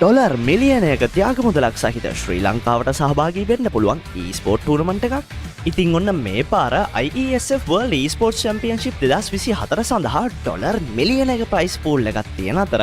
Dollar මිලියනයක ත්‍යාග මුදලක් සහිත ශ්‍රී ලංකාවට සහභාගී වෙන්න පුළුවන් e-ස්පෝර්ට් ටූර්නමන්ට් එකක්. ඉතින් ඔන්න මේ පාර IESF World Esports Championship 2024 සඳහා ඩොලර් මිලියනයක ප්‍රයිස් පූල් එකක් තියෙන අතර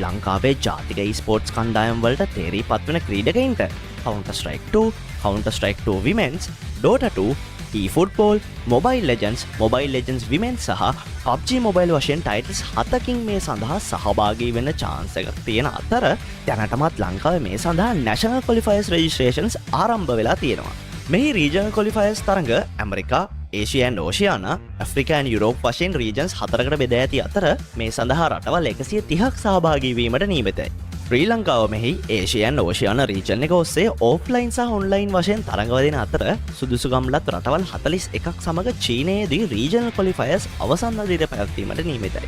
ලංකාවේ ජාතික e-ස්පෝර්ට්ස් කණ්ඩායම් වලට තේරී පත්වන ක්‍රීඩකයින්ට Counter-Strike 2, Counter-Strike 2 Women's, Dota 2, eFootball, Mobile Legends, Mobile Legends Women සහ PUBG Mobile වශයෙන් ටයිටල්ස් 7කින් මේ සඳහා සහභාගී වෙන්න chance එකක් තියෙන අතර දැනටමත් ලංකාවේ මේ සඳහා National Qualifiers Registrations ආරම්භ වෙලා තියෙනවා. මේ Regional Qualifiers තරඟ America, Asia and Oceania, Africa and Europe වශයෙන් regions 4කට බෙදා ඇති අතර මේ සඳහා රටවල් 130ක් සහභාගී වීමට නියමිතයි. ශ්‍රී ලංකාව මෙහි ඒෂියන් ඕෂියාන රීජන් එක ඔස්සේ ඕෆ්ලයින් සහ ඔන්ලයින් වශයෙන් තරඟවදින අතර සුදුසුකම්ලත් රටවල් 41ක් සමග චීනයේදී රීජනල් ක්වොලිෆයර්ස් අවසන් අදිට පැවැත්වීමට නියමිතයි.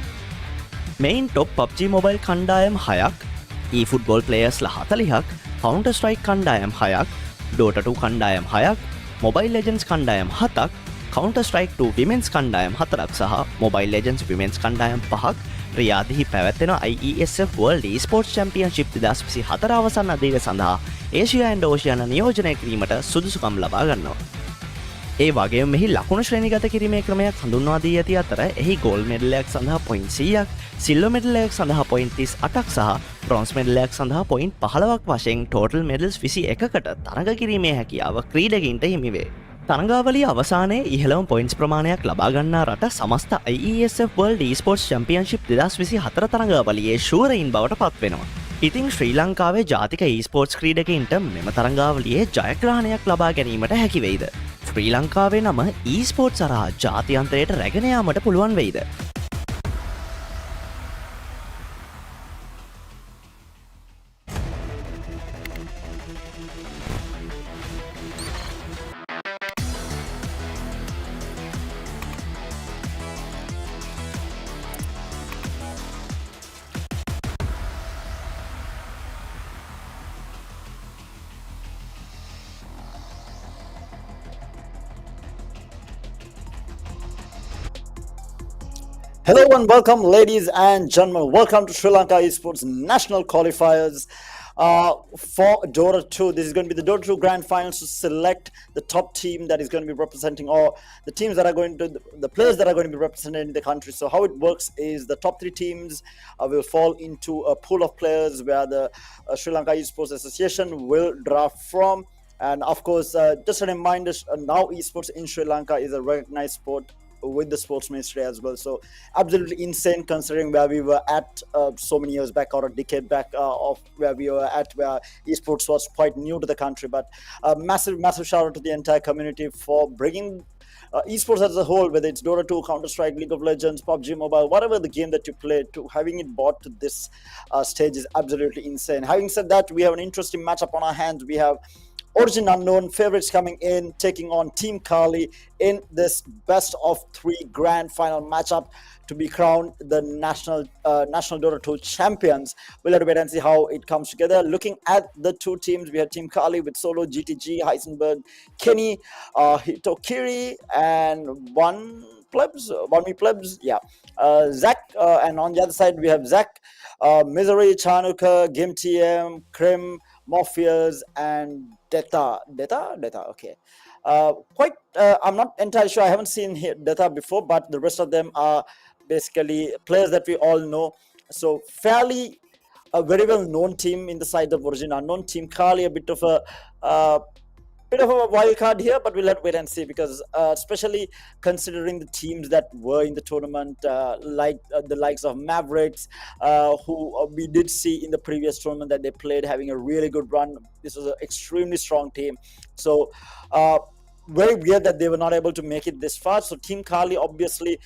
මෙයින් ටොප් PUBG Mobile කණ්ඩායම් 6ක්, eFootball players 40ක්, Counter-Strike කණ්ඩායම් 6ක්, Dota 2 කණ්ඩායම් 6ක්, Mobile Legends කණ්ඩායම් 7ක්, Counter-Strike 2 Women's කණ්ඩායම් 4ක් සහ Mobile Legends Women's කණ්ඩායම් 5ක් රියාදිහි පැවැත්වෙන IESF World Esports Championship 2024 අවසන් අදිට සඳහා ඒෂියා and ඕෂියානා නියෝජනය කිරීමට සුදුසුකම් ලබා ගන්නවා. ඒ වගේම මෙහි ලකුණු ශ්‍රේණිගත කිරීමේ ක්‍රමයක් හඳුන්වා දී ඇති අතර එහි ගෝල්ඩ් මෙඩල් එකක් සඳහා පොයින්ට් 100ක්, සිල්වර් මෙඩල් එකක් සඳහා පොයින්ට් 38ක් සහ බ්‍රොන්ස් මෙඩල් එකක් සඳහා පොයින්ට් 15ක් වශයෙන් ටෝටල් මෙඩල්ස් 21කට තරඟ කිරීමේ හැකියාව ක්‍රීඩකයින්ට හිමි වේ. තරඟාවලිය අවසානයේ ඉහළම පොයින්ට්ස් ප්‍රමාණයක් ලබා ගන්නා රට සමස්ත IESF World Esports Championship 2024 තරඟාවලියේ ශූරයින් බවට පත්වෙනවා. ඉතින් ශ්‍රී ලංකාවේ ජාතික e-ස්පෝර්ට්ස් ක්‍රීඩකයින්ට මෙම තරඟාවලියේ ජයග්‍රහණයක් ලබා ගැනීමට හැකි වෙයිද? ශ්‍රී ලංකාවේ නම e-ස්පෝර්ට්ස් හරහා ජාත්‍යන්තරයට රැගෙන යාමට පුළුවන් වෙයිද? Hello and welcome, ladies and gentlemen. Welcome to Sri Lanka Esports National qualifiers for Dota 2. This is going to be the Dota 2 Grand Finals to select the top team that is going to be representing, or the teams that are going to, the players that are going to be represented in the country. So how it works is the top 3 teams will fall into a pool of players where the Sri Lanka Esports Association will draft from. And of course, just a reminder, now esports in Sri Lanka is a recognized sport with the sports ministry as well, so absolutely insane considering where we were at so many years back, or a decade back, of where we were at, where esports was quite new to the country. But massive shout out to the entire community for bringing esports as a whole, whether it's Dota 2, Counter-Strike, League of Legends, PUBG Mobile, whatever the game that you play, to having it brought to this stage is absolutely insane. Having said that, we have an interesting matchup on our hands. We have Origin Unknown favorites coming in, taking on Team Kaali in this best of 3 grand final matchup to be crowned the national Dota 2 champions. We'll have to wait and see how it comes together. Looking at the 2 teams, we have Team Kaali with Soloo, GTG, Heisenberg, Kenny, Hitokiri, and one plebs, Zack, and on the other side we have Zack, Emissary, Chanuka, GameTM, KRiM, Morpheus, and Detha. Okay. I'm not entirely sure. I haven't seen Detha before, but the rest of them are basically players that we all know. So fairly a very well known team in the side of Origin Unknown. Team Kaali, a bit of a wild card here, but we'll have to wait and see, because especially considering the teams that were in the tournament, like the likes of Mavericks, who we did see in the previous tournament that they played, having a really good run. This was an extremely strong team. So very weird that they were not able to make it this far. So Team Kaali obviously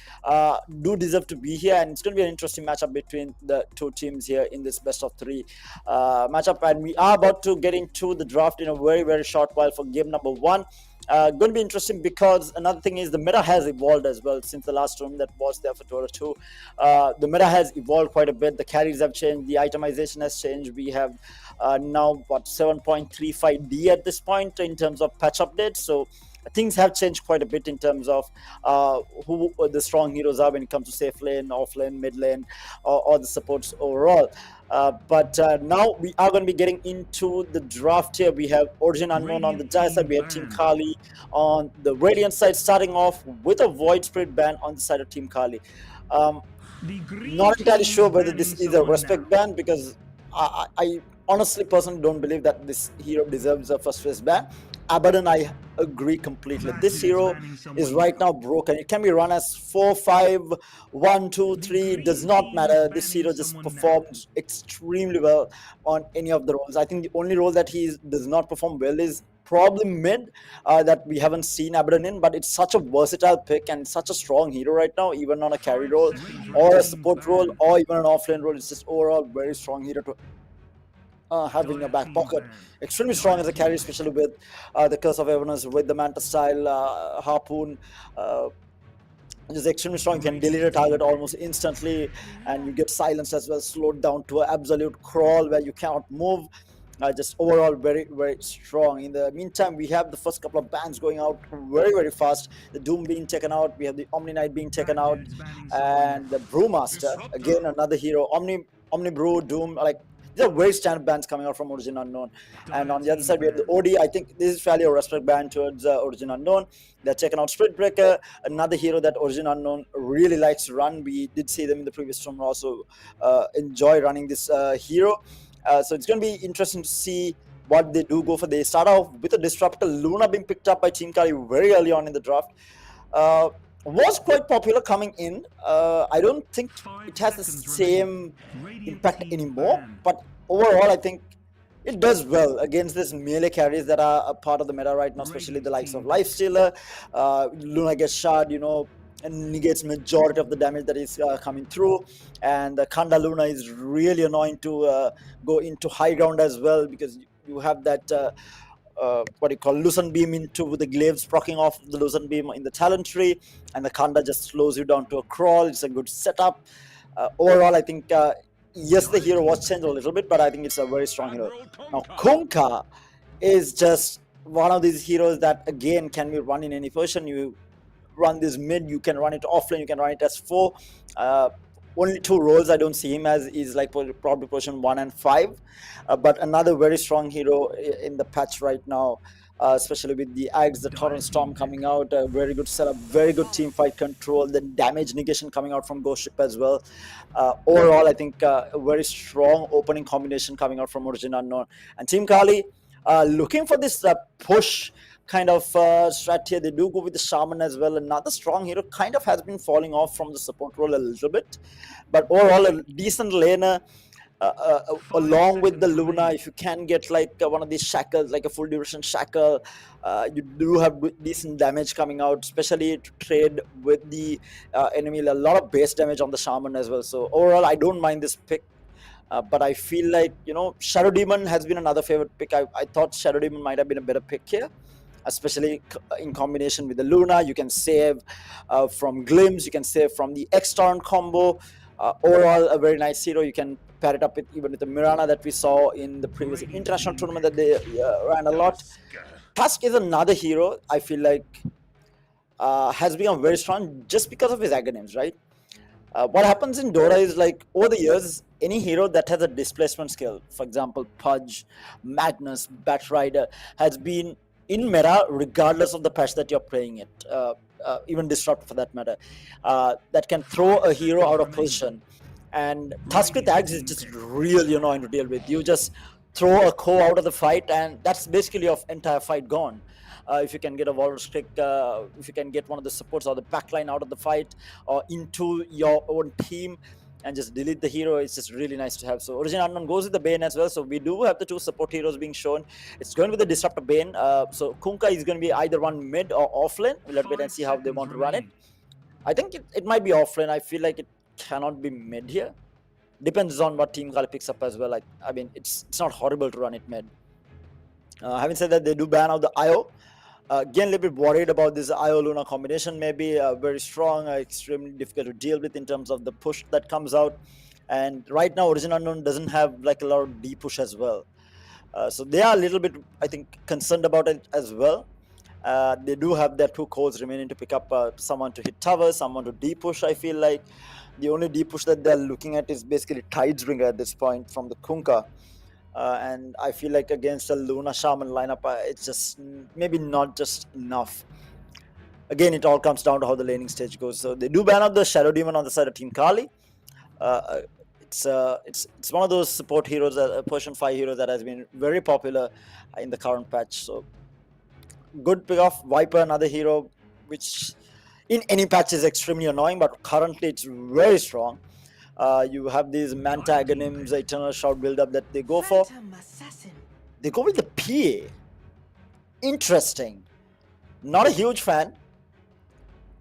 do deserve to be here, and it's going to be an interesting matchup between the 2 teams here in this best of 3 matchup. And we are about to get into the draft in a very short while for game number 1. Going to be interesting, because another thing is the meta has evolved as well since the last tournament that was there for Dota 2. The meta has evolved quite a bit. The carries have changed, the itemization has changed. We have now 7.35D at this point in terms of patch updates. So things have changed quite a bit in terms of who the strong heroes are when it comes to safe lane, off lane, mid lane, or the supports overall. But now we are going to be getting into the draft here. We have Origin Unknown on the Jaya side. We have Team Kaali on the Radiant side, starting off with a Void Spirit ban on the side of Team Kaali. Not entirely sure whether this is a respect ban, because I honestly personally don't believe that this hero deserves a first phase ban. Abaddon, I agree completely. This hero is right now broken. It can be run as 4, 5, 1, 2, 3. It does not matter. This hero just performs extremely well on any of the roles. I think the only role that he does not perform well is probably mid, that we haven't seen Abaddon in, but it's such a versatile pick and such a strong hero right now, even on a carry role or a support role or even an offlane role. It's just overall very strong hero to have in your back pocket. Extremely strong as a carry, especially with the Curse of Everness, with the Manta style harpoon. Just extremely strong. You can delete a target almost instantly, and you get silenced as well, slowed down to an absolute crawl where you cannot move. Just overall very, very strong. In the meantime, we have the first couple of bans going out very, very fast. The Doom being taken out, we have the Omni Knight being taken out, and the Brewmaster, again another hero. Omni Brew, Doom, like these are very standard bans coming out from Origin Unknown. And on the other side, we have the OD. I think this is fairly a respect ban towards Origin Unknown. They're checking out Spirit Breaker, another hero that Origin Unknown really likes to run. We did see them in the previous tournament also enjoy running this hero. So it's going to be interesting to see what they do go for. They start off with a Disruptor. Luna being picked up by Team Kaali very early on in the draft. Was quite popular coming in. I don't think it has the same impact anymore, but overall I think it does well against these melee carries that are a part of the meta right now, especially the likes of Lifestealer. Luna gets shard, and negates majority of the damage that is coming through, and the Kanda Luna is really annoying to go into high ground as well, because you have that what you call Lucent Beam into the glaives, proccing off the Lucent Beam in the talent tree, and the Kanda just slows you down to a crawl. It's a good setup. Overall, I think yes, the hero was changed a little bit, but I think it's a very strong hero. Now Kunkka is just one of these heroes that again can be run in any position. You run this mid, you can run it offlane, you can run it as 4. Only 2 roles I don't see him as is like probably position 1 and 5, but another very strong hero in the patch right now, especially with the Axe, the Torrent Storm coming out. Very good setup, very good team fight control, the damage negation coming out from Ghost Ship as well. Overall, I think a very strong opening combination coming out from Origin Unknown. And Team Kaali looking for this push kind of strat here. They do go with the Shaman as well. Another strong hero, kind of has been falling off from the support role a little bit, but overall a decent laner. Along with the Luna, if you can get like one of these shackles, like a full duration shackle, you do have decent damage coming out, especially to trade with the enemy. A lot of base damage on the Shaman as well. So overall, I don't mind this pick. But I feel like, Shadow Demon has been another favorite pick. I thought Shadow Demon might have been a better pick here, especially in combination with the Luna. You can save from Glimpse, you can save from the X-Torrent combo. Overall, a very nice hero. You can pair it up with even with the Mirana that we saw in the previous international tournament that they ran a lot. Tusk is another hero I feel like has become very strong just because of his agonyms, right? What happens in Dota is, like, over the years, any hero that has a displacement skill, for example, Pudge, Magnus, Batrider, has been in meta regardless of the patch that you're playing it, even Disrupt for that matter, that can throw a hero out of position. And Tusk with Axe is just really annoying to deal with. You just throw a Ko out of the fight, and that's basically your entire fight gone. If you can get a Walrus Kick, if you can get one of the supports or the backline out of the fight or into your own team and just delete the hero, it's just really nice to have. So Origin Unknown goes with the Bane as well. So we do have the 2 support heroes being shown. It's going with the Disruptor Bane. So Kunkka is going to be either one mid or offlane. We'll have to wait and see how they want to run it. I think it might be offlane. I feel like it cannot be mid here. Depends on what Team Kaali picks up as well. I mean, it's not horrible to run it mid. Having said that, they do ban out the IO. Again, a little bit worried about this IO Luna combination. Maybe very strong, extremely difficult to deal with in terms of the push that comes out. And right now, Origin Unknown doesn't have like a lot of D push as well. So they are a little bit, I think, concerned about it as well. They do have their 2 cores remaining to pick up someone to hit tower, someone to D push, I feel like. The only deep push that they're looking at is basically Tidesbringer at this point from the Kunkka. And I feel like against a Luna Shaman lineup, it's just maybe not just enough. Again, it all comes down to how the laning stage goes. So they do ban out the Shadow Demon on the side of Team Kaali. It's one of those support heroes, Persian 5 heroes that has been very popular in the current patch. So good pick off. Viper, another hero, which in any patch is extremely annoying, but currently it's very strong. You have these Manta Aghanim's Eternal Shout build-up that they go for. They go with the PA. Interesting. Not a huge fan.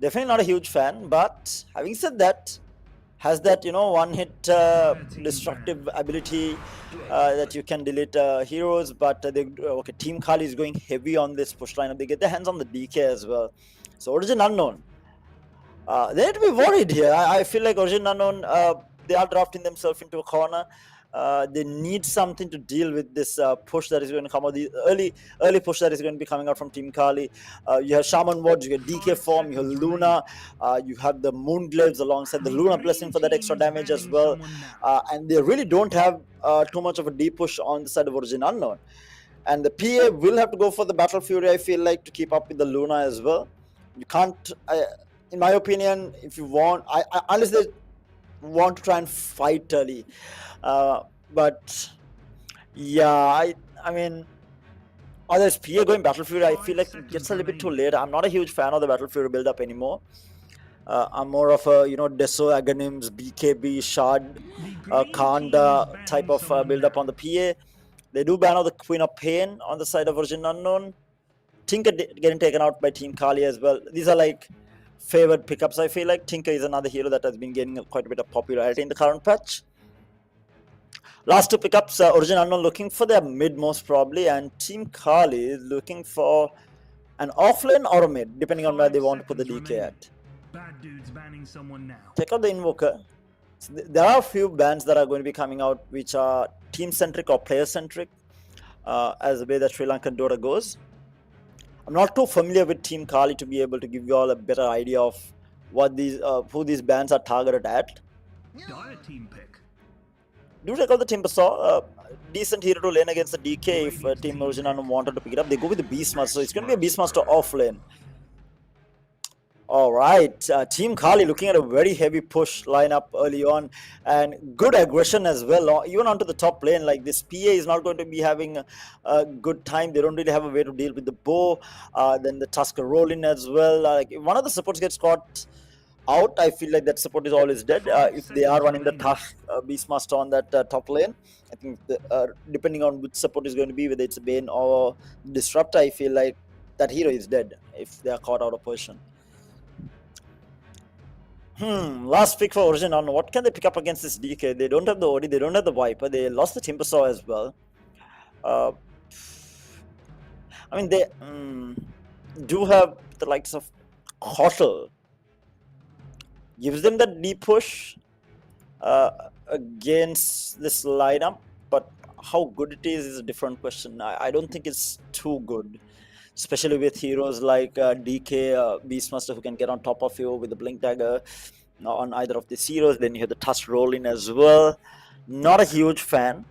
Definitely not a huge fan, but having said that, has that, one-hit destructive ability that you can delete heroes, but Team Kaali is going heavy on this push lineup. They get their hands on the DK as well. So Origin Unknown. They have to be worried here. I feel like Origin Unknown, they are drafting themselves into a corner. They need something to deal with this push that is going to come out, the early push that is going to be coming out from Team Kaali. You have Shaman Wards, you have DK form, you have Luna, you have the Moonglaves alongside the Luna Blessing for that extra damage as well. And they really don't have too much of a deep push on the side of Origin Unknown. And the PA will have to go for the Battle Fury, I feel like, to keep up with the Luna as well. You can't, in my opinion, if you want, unless they want to try and fight early. But yeah, I mean, others PA going Battle Fury, I feel like it gets a little bit too late. I'm not a huge fan of the Battle Fury build up anymore. I'm more of a Deso Aghanims, BKB, Shard, Kanda type of build up on the PA. They do ban out the Queen of Pain on the side of Origin Unknown. Tinker getting taken out by Team Kaali as well. These are like favored pickups. I feel like Tinker is another hero that has been gaining quite a bit of popularity in the current patch. Last two pickups, Origin Unknown looking for their mid most probably, and Team Kaali is looking for an offlane or a mid, depending on where they want to put the DK at. Bad dude's banning someone now. Check out the Invoker. So there are a few bans that are going to be coming out which are team-centric or player-centric, as the way that Sri Lankan Dota goes. I'm not too familiar with Team Kaali to be able to give you all a better idea of what these who these bans are targeted at. Dire team pick. Do check out the Timbersaw. Decent hero to lane against the DK if Team Origin Unknown wanted to pick it up. They go with the Beastmaster, so it's going to be a Beastmaster off lane. Alright, Team Kaali looking at a very heavy push lineup early on and good aggression as well, even onto the top lane. Like this PA is not going to be having a good time. They don't really have a way to deal with the bow. Then the Tusker roll in as well. Like if one of the supports gets caught out, I feel like that support is always dead. If they are running the Tusk Beastmaster on that top lane, I think depending on which support is going to be, whether it's a Bane or Disruptor, I feel like that hero is dead if they are caught out of position. Last pick for Origin Unknown. What can they pick up against this DK? They don't have the OD, they don't have the Viper, they lost the Timbersaw as well. I mean, they do have the likes of Hotel. Gives them that deep push against this lineup, but how good it is a different question. I don't think it's too good, especially with heroes like DK, Beastmaster, who can get on top of you with the Blink Dagger on either of these heroes. Then you have the Tusk roll in as well. Not a huge fan.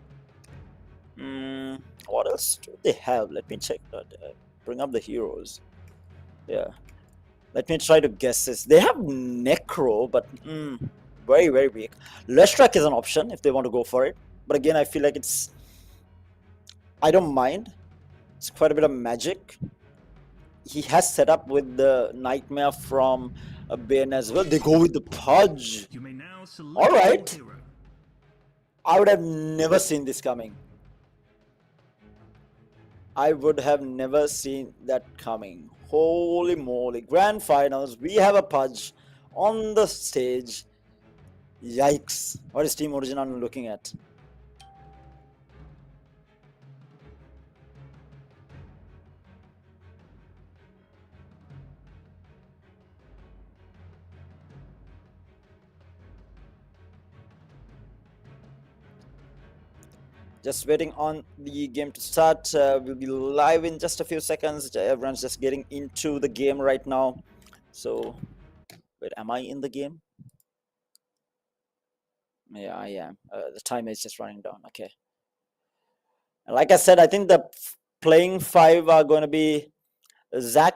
What else do they have? Let me check that. Bring up the heroes. Yeah. Let me try to guess this. They have Necro, but very, very weak. Leshrac is an option if they want to go for it. But again, I feel like it's... I don't mind. It's quite a bit of magic. He has set up with the Nightmare from Bane as well. They go with the Pudge. Alright. I would have never seen this coming. I would have never seen that coming. Holy moly. Grand Finals. We have a Pudge on the stage. Yikes. What is Team Origin Unknown looking at? Just waiting on the game to start. We'll be live in just a few seconds. Everyone's just getting into the game right now. So, wait, am I in the game? Yeah, I am. The time is just running down. Okay. Like I said, I think the playing five are going to be Zack,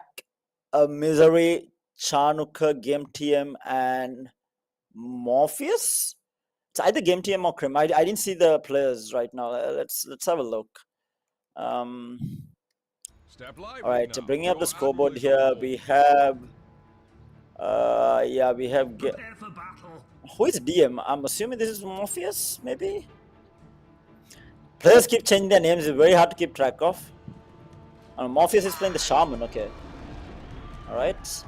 Emissary, Chanuka, Game TM, and Morpheus. It's either Game TM or KRiM. I didn't see the players right now. Let's have a look. Step lively All right, now. bringing up the Your scoreboard admiral is on here, the we ball. have yeah, we have Prepare for battle. who is DM? I'm assuming this is Morpheus, maybe. Players keep changing their names. It's very hard to keep track of. Morpheus is playing the Shaman. Okay. All right.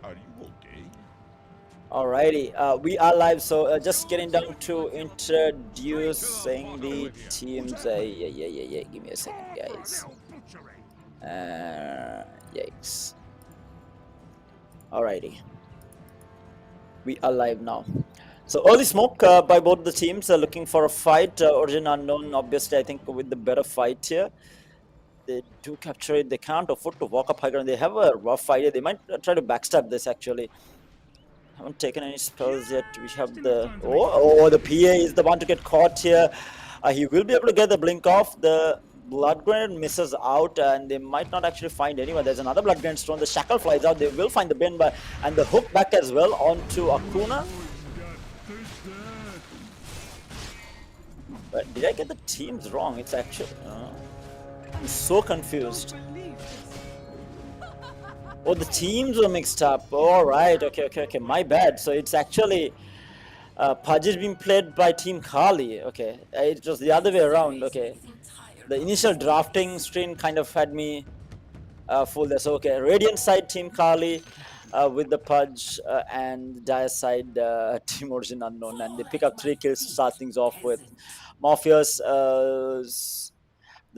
Are you okay? Alrighty, we are live. So just getting down to introducing the teams. Yeah. Give me a second, guys. Yikes. Alrighty, we are live now. So early smoke by both the teams are looking for a fight. Origin unknown, obviously, I think with the better fight here. They do capture it. They can't afford to walk up high ground. They have a rough idea. They might try to backstab this actually. Haven't taken any spells yet. We have the the PA is the one to get caught here. He will be able to get the blink off. The blood grenade misses out, and they might not actually find anyone. There's another blood grenade thrown. The shackle flies out. They will find the bin, and the hook back as well onto Akuna. But did I get the teams wrong? It's actually I'm so confused. Oh, the teams were mixed up. All right. Okay. My bad. So it's actually Pudge is being played by Team Kaali. Okay. It was the other way around. Okay. The initial drafting screen kind of had me fooled there. So, okay. Radiant side Team Kaali with the Pudge and Dire side Team Origin Unknown. And they pick up 3 kills to start things off with. Morpheus, the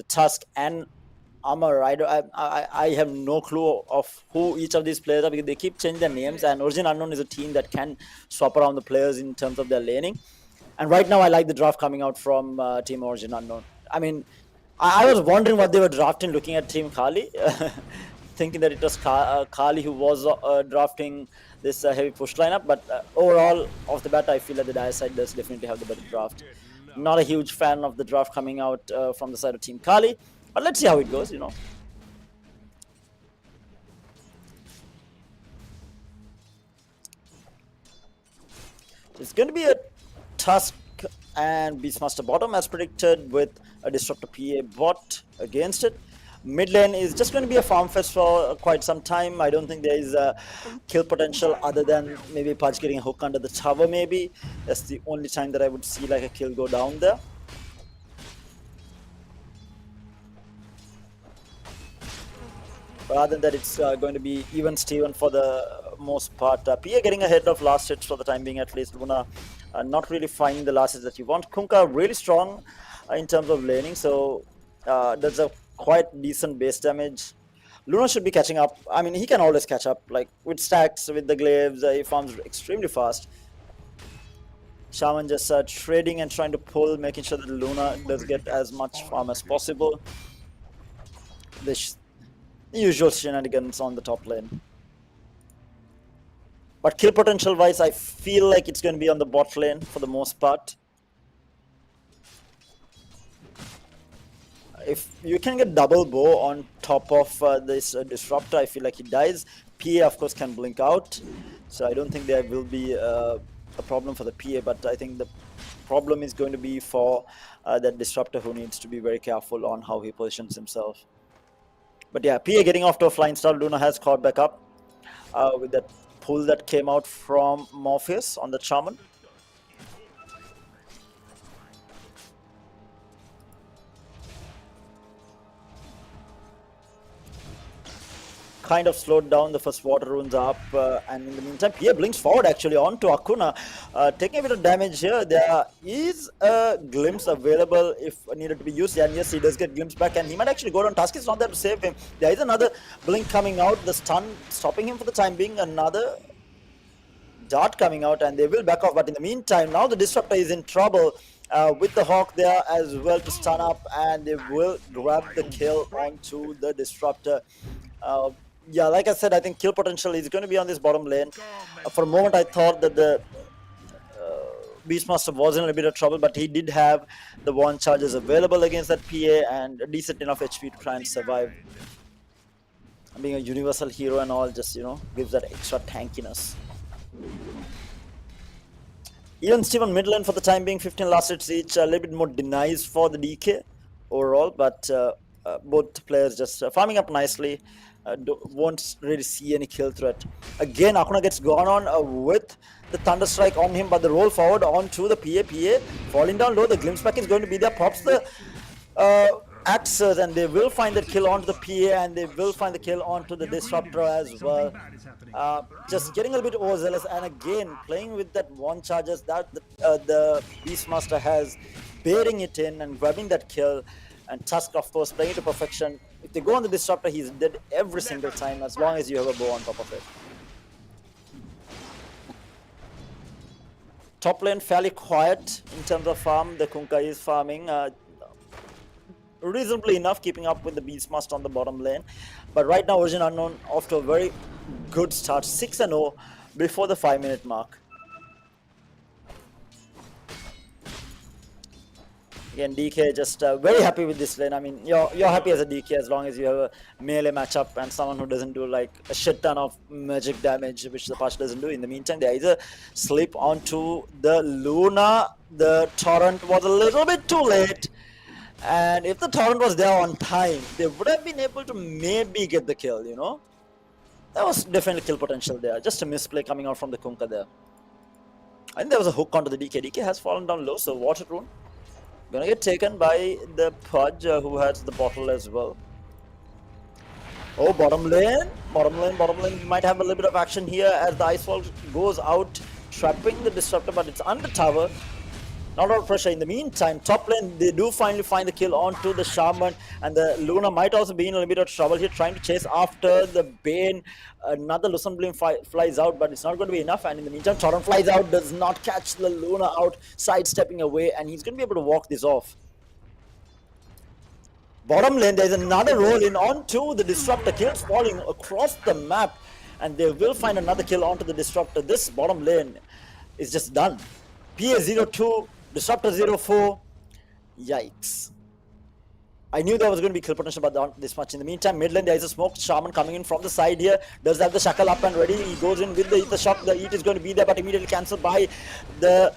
Tusk, and Amar. I have no clue of who each of these players are because they keep changing their names, and Origin Unknown is a team that can swap around the players in terms of their laning. And right now I like the draft coming out from Team Origin Unknown. I mean, I was wondering what they were drafting looking at Team Kaali, thinking that it was Kaali who was drafting this heavy push lineup, but overall off the bat I feel that the Dire side does definitely have the better draft. Not a huge fan of the draft coming out from the side of Team Kaali. But let's see how it goes, It's going to be a Tusk and Beastmaster bottom as predicted with a Disruptor PA bot against it. Mid lane is just going to be a farm fest for quite some time. I don't think there is a kill potential other than maybe Pudge getting a hook under the tower maybe. That's the only time that I would see like a kill go down there. Rather than that, it's going to be even Steven for the most part. PA getting ahead of last hits for the time being at least. Luna not really finding the last hits that you want. Kunkka really strong in terms of laning, so that's a quite decent base damage. Luna should be catching up. I mean, he can always catch up, like with stacks, with the glaives. He farms extremely fast. Shaman just trading and trying to pull, making sure that Luna does get as much farm as possible. The usual shenanigans on the top lane. But kill potential wise, I feel like it's going to be on the bot lane for the most part. If you can get double bow on top of this Disruptor, I feel like he dies. PA of course can blink out, so I don't think there will be a problem for the PA, but I think the problem is going to be for that Disruptor who needs to be very careful on how he positions himself. But yeah, PA getting off to a flying start. Luna has caught back up with that pull that came out from Morpheus on the Shaman. Kind of slowed down. The first water runes up, and in the meantime, PA blinks forward actually onto Akuna, taking a bit of damage here. There is a glimpse available if needed to be used, and yes, he does get glimpse back, and he might actually go down. Tusk is not there to save him. There is another blink coming out. The stun stopping him for the time being. Another dart coming out, and they will back off. But in the meantime, now the Disruptor is in trouble. With the Hawk there as well to stun up, and they will grab the kill onto the Disruptor. Yeah, like I said, I think kill potential is going to be on this bottom lane. For a moment, I thought that the Beastmaster was in a bit of trouble, but he did have the one charges available against that PA and a decent enough HP to try and survive. Being a universal hero and all just, gives that extra tankiness. Even Steven mid lane for the time being, 15 last hits each, a little bit more denies for the DK overall, but both players just farming up nicely. Won't really see any kill threat. Again, Akuna gets gone on with the Thunder Strike on him, but the roll forward onto the PA falling down low. The glimpse back is going to be there. Pops the axes, and they will find the kill onto the PA, and they will find the kill onto the Disruptor as well. Just getting a little bit overzealous, and again playing with that one charges that the Beastmaster has, baiting it in and grabbing that kill. And Tusk, of course, playing it to perfection. If they go on the Disruptor, he's dead every single time, as long as you have a bow on top of it. Top lane fairly quiet in terms of farm. The Kunkka is farming reasonably enough, keeping up with the Beastmaster on the bottom lane. But right now, Origin Unknown off to a very good start, 6-0 before the 5-minute mark. Again, DK just very happy with this lane. I mean, you're happy as a DK as long as you have a melee matchup and someone who doesn't do like a shit ton of magic damage, which the patch doesn't do. In the meantime, they either slip onto the Luna. The Torrent was a little bit too late. And if the Torrent was there on time, they would have been able to maybe get the kill, That was definitely kill potential there. Just a misplay coming out from the Kunkka there. I think there was a hook onto the DK. DK has fallen down low, so Water Rune gonna get taken by the Pudge, who has the bottle as well. Oh, bottom lane. We might have a little bit of action here as the Ice Wall goes out, trapping the Disruptor, but it's under tower. Not a lot of pressure. In the meantime, top lane, they do finally find the kill onto the Shaman, and the Luna might also be in a little bit of trouble here, trying to chase after the Bane. Another Lucent Bloom flies out, but it's not going to be enough, and in the meantime, Torrent flies out, does not catch the Luna out, sidestepping away, and he's going to be able to walk this off. Bottom lane, there's another roll in onto the Disruptor. Kills falling across the map, and they will find another kill onto the Disruptor. This bottom lane is just done. PA 0-2. Disruptor 0-4. Yikes. I knew there was going to be kill potential, but not this much. In the meantime, mid lane, there is a smoked Shaman coming in from the side here. Does have the Shackle up and ready. He goes in with the Ether Shock. The Eat is going to be there, but immediately cancelled by the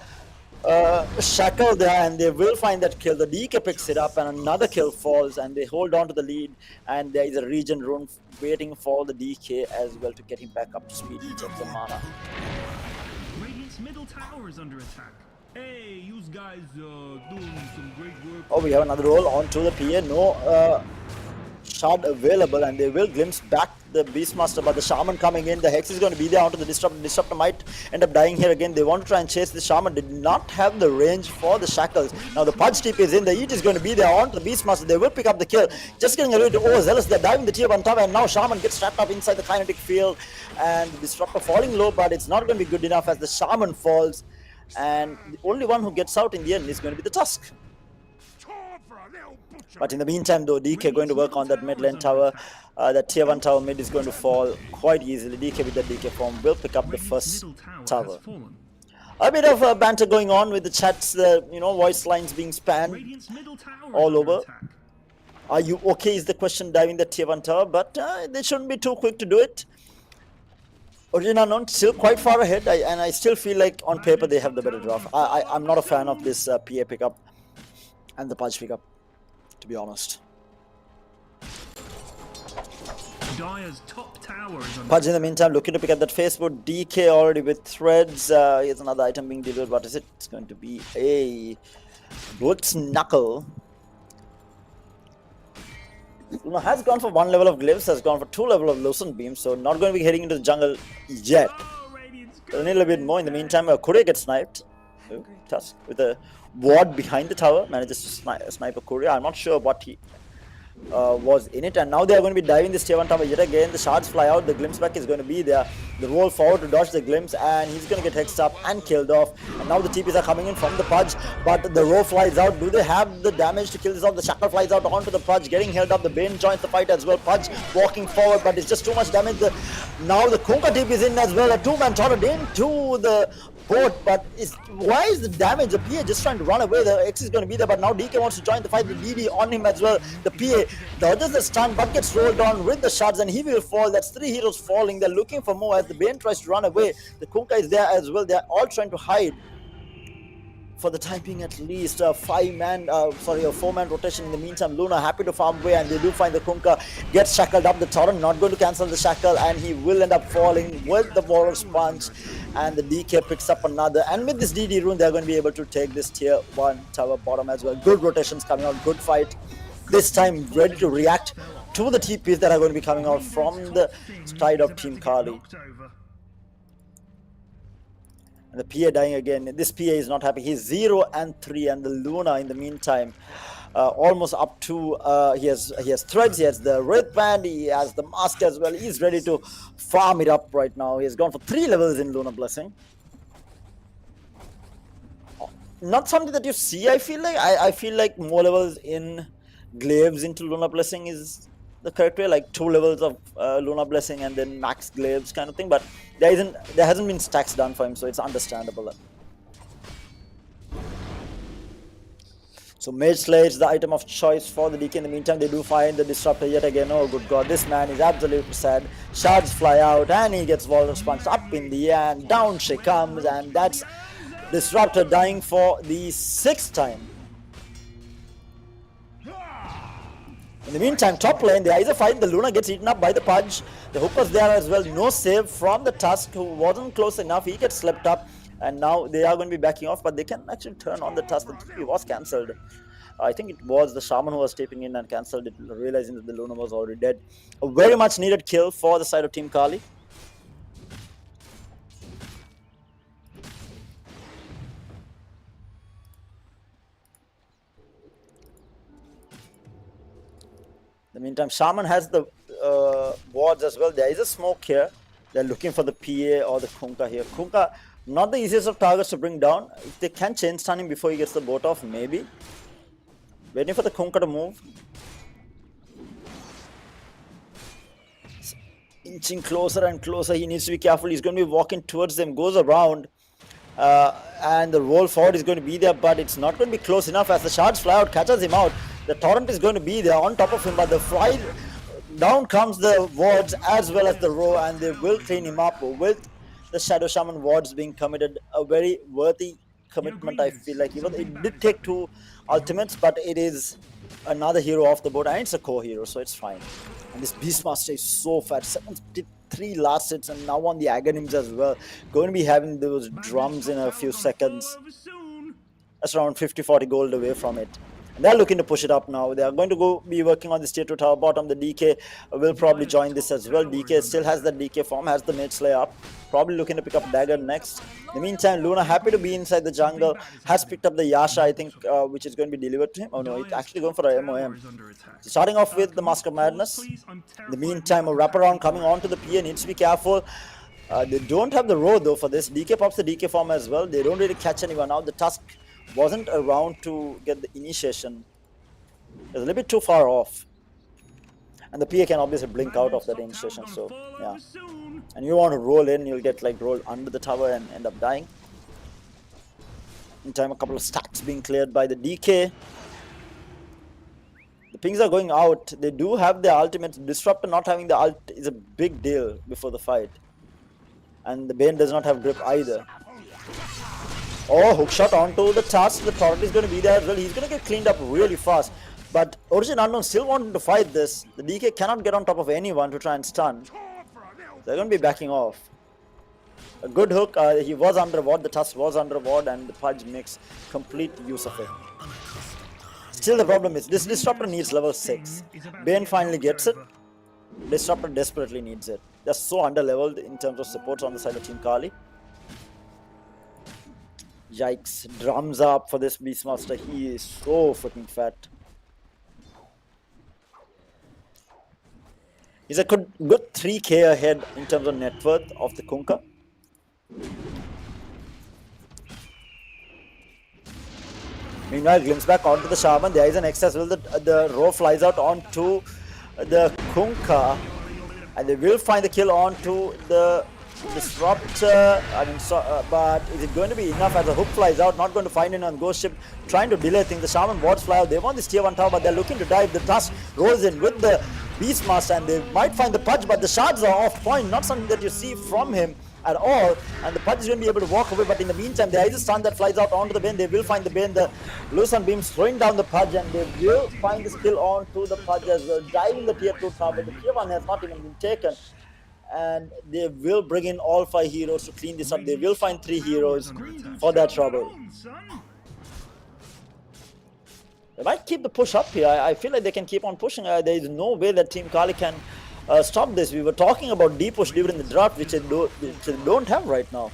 Shackle there, and they will find that kill. The DK picks it up, and another kill falls, and they hold on to the lead. And there is a Regen Rune waiting for the DK as well to get him back up to speed. He checks the mana. Radiant's middle tower is under attack. Hey, you guys doing some great work. Oh, we have another roll onto the PA. No shard available, and they will glimpse back the Beastmaster, but the Shaman coming in. The Hex is going to be there onto the Disruptor. Disruptor might end up dying here again. They want to try and chase the Shaman. Did not have the range for the Shackles. Now the Pudge TP is in. The Eat is going to be there onto the Beastmaster. They will pick up the kill. Just getting a little bit overzealous. They're diving the tier 1 tower, and now Shaman gets trapped up inside the kinetic field, and the Disruptor falling low, but it's not going to be good enough as the Shaman falls. And the only one who gets out in the end is going to be the Tusk. But in the meantime, though, DK going to work on that mid lane tower. That tier 1 tower mid is going to fall quite easily. DK with that DK form will pick up the first tower. A bit of banter going on with the chats, the voice lines being spammed all over. Are you okay is the question, diving the tier 1 tower, but they shouldn't be too quick to do it. Origin Unknown still quite far ahead, and I still feel like on paper they have the better draft. I'm not a fan of this PA pickup and the Pudge pickup, to be honest. Dire's top tower is under Pudge in the meantime looking to pick up that Facebook. DK already with threads. Here's another item being delivered. What is it? It's going to be a Blitz Knuckle. Luna has gone for 1 level of Glyphs, has gone for 2 level of Lucent Beam, so not going to be heading into the jungle yet. A little bit more. In the meantime, Kure gets sniped. Ooh, Tusk with a ward behind the tower manages to snipe a Kure. I'm not sure what he was in it, and now they are going to be diving this tier 1 tower yet again. The shards fly out, the glimpse back is going to be there. The roll forward to dodge the glimpse, and he's going to get hexed up and killed off. And now the TPs are coming in from the Pudge, but the row flies out. Do they have the damage to kill this off? The shackle flies out onto the Pudge, getting held up. The Bane joins the fight as well. Pudge walking forward, but it's just too much damage. Now the Kunka TP is in as well. A two-man torrent into the boat, but why is the damage? The PA just trying to run away. The X is going to be there, but now DK wants to join the fight. The DD on him as well. The PA dodges the stun, but gets rolled on with the shots, and he will fall. That's 3 heroes falling. They're looking for more as the Bane tries to run away. The Kunka is there as well. They're all trying to hide. For the time being, at least a 4-man rotation. In the meantime, Luna happy to farm away, and they do find the Kunka. Gets shackled up. The Torrent not going to cancel the shackle, and he will end up falling with the Walrus Punch. And the DK picks up another. And with this DD rune, they're going to be able to take this tier 1 tower bottom as well. Good rotations coming out. Good fight. This time ready to react to the TPs that are going to be coming out from the side of Team Kaali. And the PA dying again. This PA is not happy. He's 0 and 3, and the Luna in the meantime almost up to he has threads, he has the red band, he has the mask as well. He's ready to farm it up right now. He's gone for 3 levels in Luna Blessing. Not something that you see, I feel like. I feel like more levels in glaives into Luna Blessing is the correct way, like 2 levels of Luna Blessing and then max glaives kind of thing, but there hasn't been stacks done for him, so it's understandable. So Mage Slayer is the item of choice for the DK. In the meantime, they do find the Disruptor yet again. Oh good god, this man is absolutely sad. Shards fly out, and he gets Walrus Punch up in the air, and down she comes, and that's Disruptor dying for the 6th time. In the meantime, top lane, there is a fight. The Luna gets eaten up by the Pudge. The hook was there as well. No save from the Tusk, who wasn't close enough. He gets slept up, and now they are going to be backing off, but they can actually turn on the Tusk. The TP was cancelled. I think it was the Shaman who was taping in and cancelled it, realizing that the Luna was already dead. A very much needed kill for the side of Team Kaali. In the meantime, Shaman has the wards as well. There is a smoke here. They're looking for the PA or the Kunka here. Kunka, not the easiest of targets to bring down. If they can chain stun him before he gets the boat off, maybe. Waiting for the Kunka to move. Inching closer and closer. He needs to be careful. He's going to be walking towards them. Goes around. And the roll forward is going to be there, but it's not going to be close enough as the shards fly out, catches him out. The Torrent is going to be there on top of him, but the fly down comes the wards as well as the row, and they will clean him up with the Shadow Shaman wards being committed. A very worthy commitment, I feel like. Even it did take 2 ultimates, but it is another hero off the board, and it's a core hero, so it's fine. And this Beastmaster is so fat. 73 last hits, and now on the Aghanims as well. Going to be having those drums in a few seconds. That's around 50-40 gold away from it. And they're looking to push it up now. They are going to be working on this tier 2 tower bottom. The DK will probably join this as well. DK still has the DK form, has the Mage Slayer up. Probably looking to pick up Dagger next. In the meantime, Luna happy to be inside the jungle. Has picked up the Yasha, I think, which is going to be delivered to him. Oh no, it's actually going for a MOM. So starting off with the Mask of Madness. In the meantime, a wraparound coming on to the PA. Needs to be careful. They don't have the row though for this. DK pops the DK form as well. They don't really catch anyone out. The Tusk wasn't around to get the initiation. It's a little bit too far off. And the PA can obviously blink out of that initiation, so yeah. And you want to roll in, you'll get like rolled under the tower and end up dying. In time, a couple of stacks being cleared by the DK. The pings are going out. They do have their ultimates. Disruptor not having the ult is a big deal before the fight. And the Bane does not have grip either. Oh, hookshot onto the Tusk. The Torrent is going to be there as well. He's going to get cleaned up really fast. But Origin Unknown still wanting to fight this. The DK cannot get on top of anyone to try and stun. They're going to be backing off. A good hook. He was under ward. The Tusk was under ward, and the Pudge makes complete use of it. Still, the problem is this Disruptor needs level 6. Bane finally gets it. Disruptor desperately needs it. They're so under-leveled in terms of supports on the side of Team Kaali. Yikes. Drums up for this Beastmaster. He is so freaking fat. He's a good 3k ahead in terms of net worth of the Kunka. Meanwhile, glimpse back onto the Shaman. There is an X as well. The row flies out onto the Kunka. And they will find the kill onto the Disruptor. But is it going to be enough as the hook flies out? Not going to find it on Ghost Ship. Trying to delay things. The Shaman wards fly out. They want this tier 1 tower, but they're looking to dive. The Dust rolls in with the Beastmaster, and they might find the Pudge, but the shards are off point. Not something that you see from him at all, and the Pudge is going to be able to walk away, but in the meantime there is a stun that flies out onto the Bane. They will find the Bane, the Lusan Beam throwing down the Pudge, and they will find the skill onto the Pudge as well, diving the tier 2 tower, but the tier 1 has not even been taken, and they will bring in all 5 heroes to clean this up. They will find 3 heroes for that trouble. They might keep the push up here. I feel like they can keep on pushing. There is no way that Team Kaali can stop this. We were talking about deep push during the draft, which they don't have right now.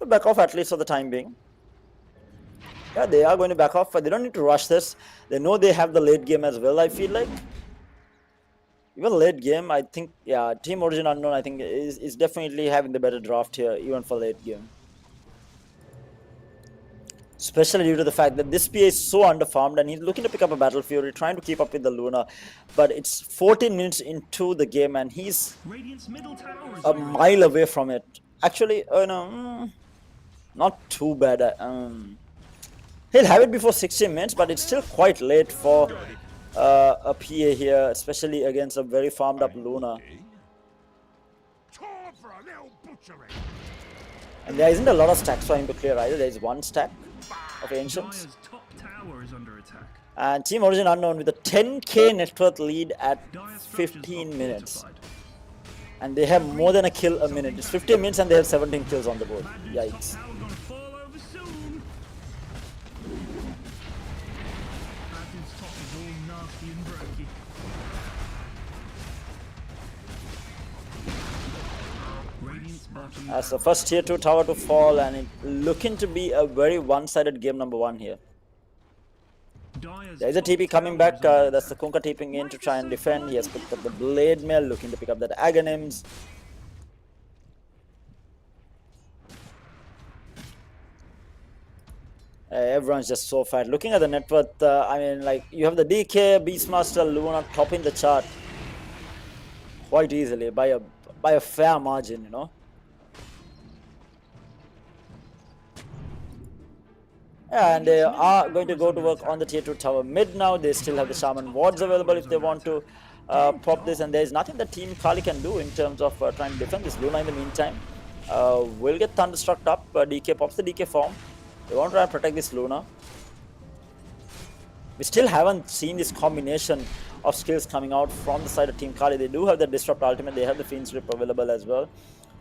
Back off at least for the time being. Yeah, they are going to back off, but they don't need to rush this. They know they have the late game as well, I feel like. Even late game, I think, yeah, Team Origin Unknown, I think, is definitely having the better draft here, even for late game. Especially due to the fact that this PA is so underfarmed, and he's looking to pick up a Battle Fury, trying to keep up with the Luna. But it's 14 minutes into the game, and he's a mile away from it. Actually, no, not too bad. He'll have it before 16 minutes, but it's still quite late for a PA here, especially against a very farmed up Luna. And there isn't a lot of stacks for him to clear either. There is 1 stack of Ancients. And Team Origin Unknown with a 10k net worth lead at 15 minutes. And they have more than a kill a minute. It's 15 minutes and they have 17 kills on the board. Yikes. As the first tier 2 tower to fall, and it looking to be a very one-sided game number 1 here. There is a TP coming back, that's the Kunka TPing in to try and defend. He has picked up the Blade Mail, looking to pick up that Aghanims. Everyone's just so fat. Looking at the net worth, I mean, like, you have the DK, Beastmaster, Luna topping the chart quite easily by a fair margin, you know. And they are going to go to work on the tier 2 tower mid now. They still have the Shaman wards available if they want to pop this. And there is nothing that Team Kaali can do in terms of trying to defend this Luna in the meantime. Will get Thunderstruck up. DK pops the DK form. They want to try and protect this Luna. We still haven't seen this combination of skills coming out from the side of Team Kaali. They do have the Disrupt Ultimate. They have the Fiend's Grip available as well.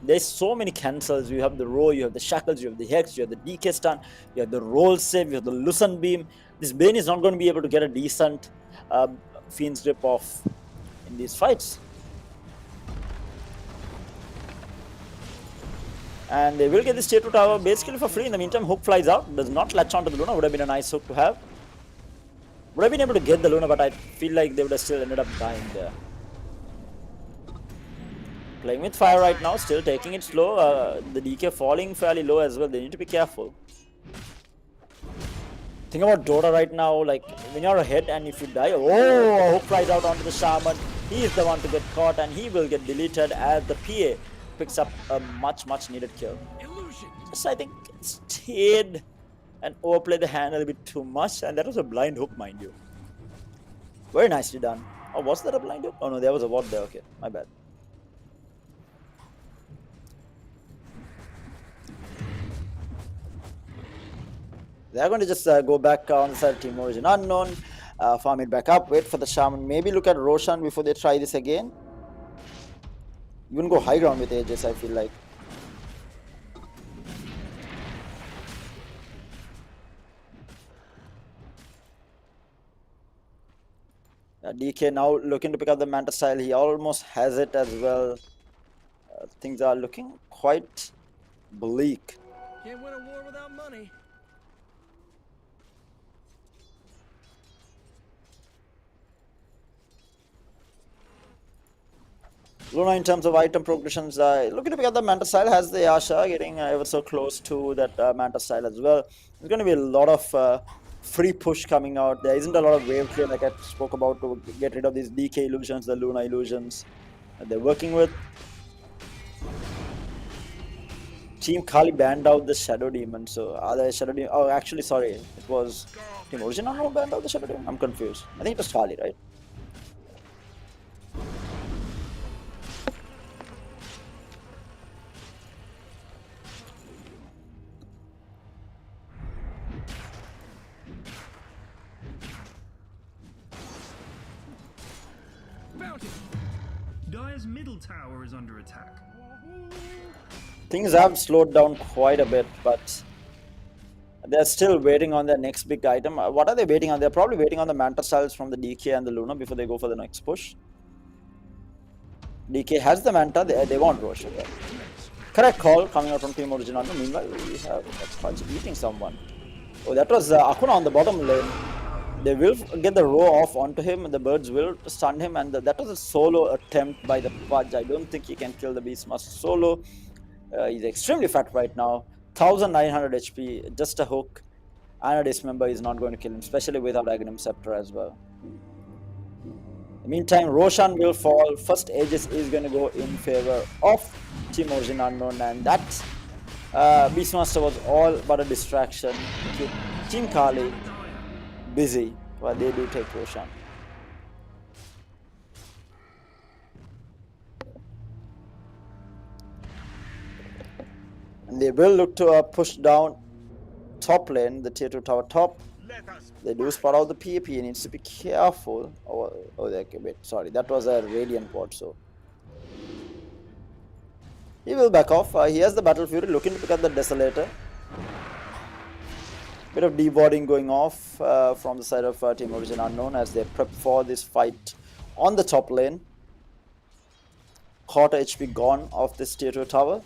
There's so many cancels. You have the Row, you have the Shackles, you have the Hex, you have the DK Stun, you have the Roll Save, you have the Lusan Beam. This Bane is not going to be able to get a decent Fiend's Grip off in these fights. And they will get this tier 2 tower basically for free. In the meantime, hook flies out. Does not latch onto the Luna. Would have been a nice hook to have. Would have been able to get the Luna, but I feel like they would have still ended up dying there. Playing with fire right now, still taking it slow. The DK falling fairly low as well. They need to be careful. Think about Dota right now, like when you're ahead and if you die, oh, hook flies out onto the Shaman. He is the one to get caught and he will get deleted as the PA picks up a much needed kill. Just, I think, stayed and overplayed the hand a little bit too much, and that was a blind hook, mind you. Very nicely done. Oh, was that a blind hook? Oh no, there was a ward there. Okay, my bad. They're going to just go back on the side of Team Origin Unknown, farm it back up, wait for the Shaman, maybe look at Roshan before they try this again. Even go high ground with Aegis, I feel like. DK now looking to pick up the Manta style. He almost has it as well. Things are looking quite bleak. Can't win a war without money. Luna, in terms of item progressions, looking to pick up the Manta style, has the Yasha getting ever so close to that Manta style as well. There's going to be a lot of free push coming out. There isn't a lot of wave clear, like I spoke about, to get rid of these DK illusions, the Luna illusions that they're working with. Team Kaali banned out the Shadow Demon, so are the Shadow Demon? Oh, actually, sorry, it was Team Origin who banned out the Shadow Demon. I'm confused. I think it was Kaali, right? Bounty. Dire's middle tower is under attack. Things have slowed down quite a bit, but they're still waiting on their next big item. What are they waiting on? They're probably waiting on the Manta styles from the DK and the Luna before they go for the next push. DK has the Manta, they want Rosh. Okay. Correct call coming out from Team Origin. Meanwhile, we have Fudge beating someone. Oh, that was Akuna on the bottom lane. They will get the row off onto him, and the birds will stun him, and that was a solo attempt by the Fudge. I don't think he can kill the Beastmaster solo. He's extremely fat right now. 1900 HP, just a hook, and a dismember is not going to kill him, especially without Aghanim Scepter as well. In the meantime, Roshan will fall. First Aegis is going to go in favor of Team Origin Unknown, and that Beastmaster was all but a distraction. Keep Team Kaali busy while they do take Roshan. And they will look to push down top lane, the tier 2 tower top. They do spot out the PAP, he needs to be careful. Oh, okay, wait, sorry, that was a Radiant bot, so he will back off. He has the Battle Fury, looking to pick up the Desolator. Bit of deboarding going off from the side of Team Origin Unknown as they prep for this fight on the top lane. Quarter HP gone off this tier 2 tower.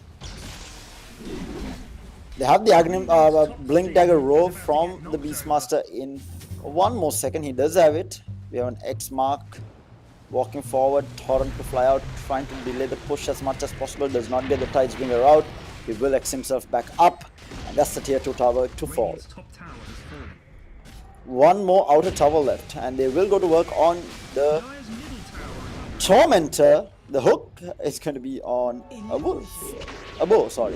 They have the Aghanim Blink Dagger row from the Beastmaster in 1 more second. He does have it. We have an X mark walking forward, Torrent to fly out, trying to delay the push as much as possible. Does not get the Tidebringer out. He will X himself back up, and that's the tier 2 tower to fall. One more outer tower left, and they will go to work on the Tormentor. The hook is going to be on a bow, sorry.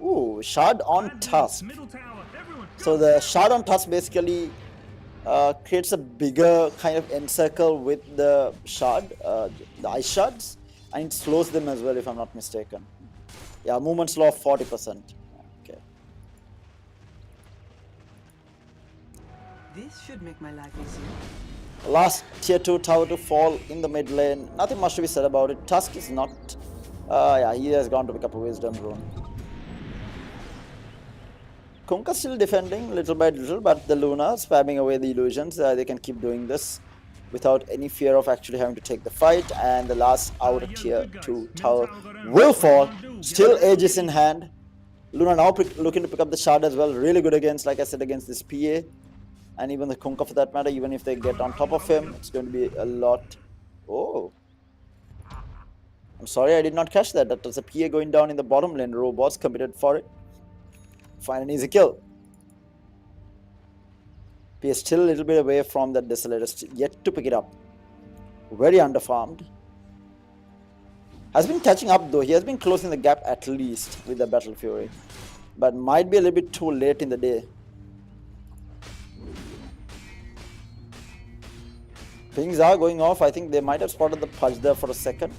Ooh, Shard on Tusk. So the Shard on Tusk basically creates a bigger kind of encircle with the Shard, the Ice Shards, and it slows them as well if I'm not mistaken. Yeah, movement slow of 40%. Okay. This should make my life easier. Last tier 2 tower to fall in the mid lane. Nothing much to be said about it. Tusk is not... yeah, he has gone to pick up a Wisdom Rune. Kunkka still defending little by little, but the Luna spamming away the illusions. They can keep doing this without any fear of actually having to take the fight. And the last outer tier 2 tower will fall. Still Aegis in hand. Luna now looking to pick up the Shard as well. Really good against, like I said, against this PA. And even the Kunkka for that matter, even if they get on top of him, it's going to be a lot. Oh. I'm sorry, I did not catch that. That was a PA going down in the bottom lane. Robots committed for it. Find an easy kill. PA still a little bit away from that Desolator, yet to pick it up. Very underfarmed. Has been catching up though. He has been closing the gap at least with the Battle Fury. But might be a little bit too late in the day. Things are going off. I think they might have spotted the Pudge there for a second.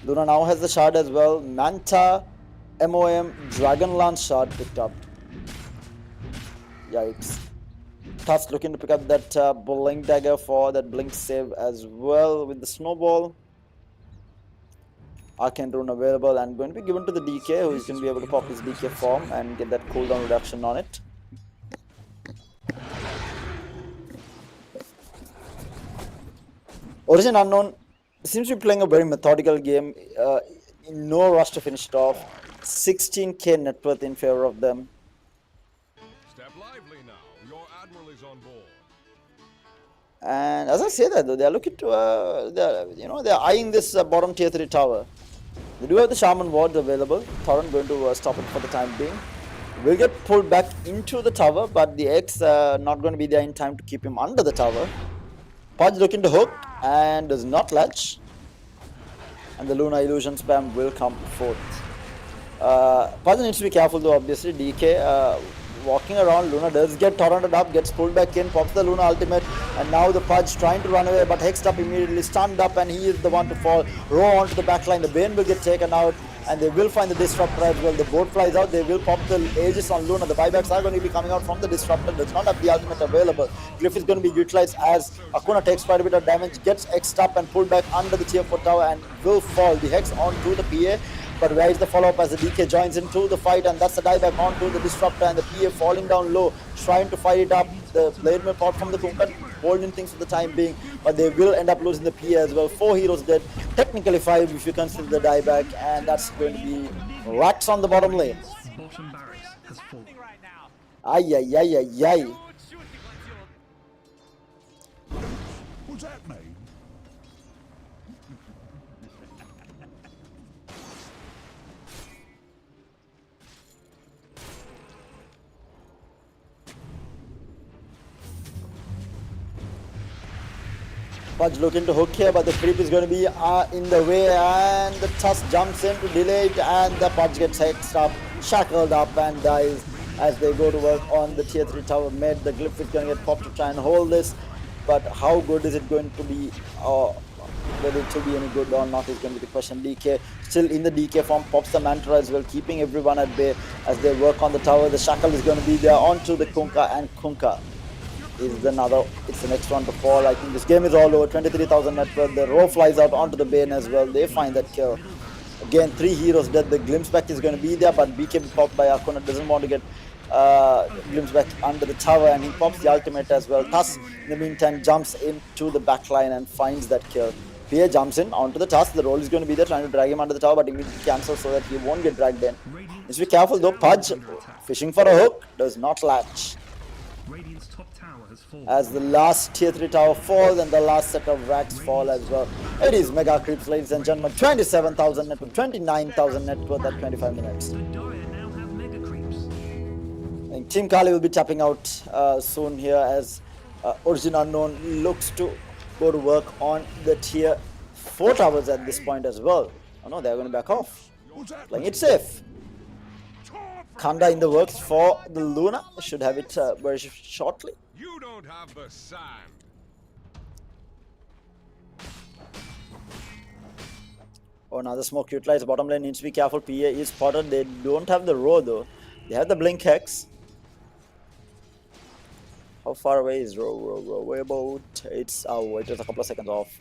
Luna now has the Shard as well. Manta, MOM, Dragonlance Shard picked up. Yikes. Tusk looking to pick up that Blink Dagger for that Blink save as well with the Snowball. Arcane Rune available and going to be given to the DK, who is going to be able to pop his DK form and get that cooldown reduction on it. Origin Unknown seems to be playing a very methodical game, in no rush to finish it off. 16k net worth in favor of them. Step lively now. Your admiral is on board. And as I say that though, they are looking to they're eyeing this bottom tier 3 tower. They do have the Shaman wards available. Torrent going to stop it for the time being. Will get pulled back into the tower, but the X not going to be there in time to keep him under the tower. Pudge looking to hook and does not latch. And the Luna illusion spam will come forth. Pudge needs to be careful though, obviously. DK walking around, Luna does get torrented up, gets pulled back in, pops the Luna ultimate, and now the Pudge trying to run away, but Hexed up immediately, stunned up, and he is the one to fall. Row onto the backline, the Bane will get taken out, and they will find the Disruptor as well. The boat flies out, they will pop the Aegis on Luna. The buybacks are going to be coming out from the Disruptor, does not have the ultimate available. Glyph is going to be utilized as Akuna takes quite a bit of damage, gets X'd up and pulled back under the tier 4 tower, and will fall. The Hex onto the PA. But where is the follow-up as the DK joins into the fight, and that's the dieback onto the Disruptor, and the PA falling down low, trying to fight it up. The blade will pop from the Kunkan, holding things for the time being, but they will end up losing the PA as well. 4 heroes dead, technically 5 if you consider the dieback, and that's going to be rats on the bottom lane. Bottom barracks has fallen. Ay, ay, ay, ay, ay. What's that mean? Pudge looking to hook here, but the creep is going to be in the way, and the Tusk jumps in to delay it, and the Pudge gets hexed up, shackled up, and dies as they go to work on the tier 3 tower mid. The Glyph is going to get popped to try and hold this, but how good is it going to be, whether it will be any good or not is going to be the question. DK still in the DK form, pops the Mantra as well, keeping everyone at bay as they work on the tower. The Shackle is going to be there onto the Kunkka, and Kunkka is another, it's the next one to fall. I think this game is all over. 23,000 net worth. The Row flies out onto the Bane as well. They find that kill. Again, 3 heroes dead. The Glimpse back is going to be there, but BK popped by Akuna, doesn't want to get Glimpse back under the tower, and he pops the ultimate as well. Tusk, in the meantime, jumps into the backline and finds that kill. PA jumps in onto the Tusk. The roll is going to be there, trying to drag him under the tower, but immediately cancels so that he won't get dragged in. Needs to be careful though. Pudge, fishing for a hook, does not latch. Radiant's top tower has fallen. As the last tier 3 tower falls and the last set of racks fall as well. It is Mega Creeps, ladies and gentlemen. 27,000 net worth, 29,000 net worth at 25 minutes. The Dire now have mega creeps. I think Team Kaali will be tapping out soon here as Origin Unknown looks to go to work on the tier 4 towers at this point as well. Oh no, they're going to back off. Playing it safe. Khanda in the works for the Luna. Should have it very shortly. You don't have the sand. Oh, now the smoke utilized. Bottom lane needs to be careful. PA is spotted. They don't have the Row though. They have the Blink Hex. How far away is Row? Way about, it's it is a couple of seconds off.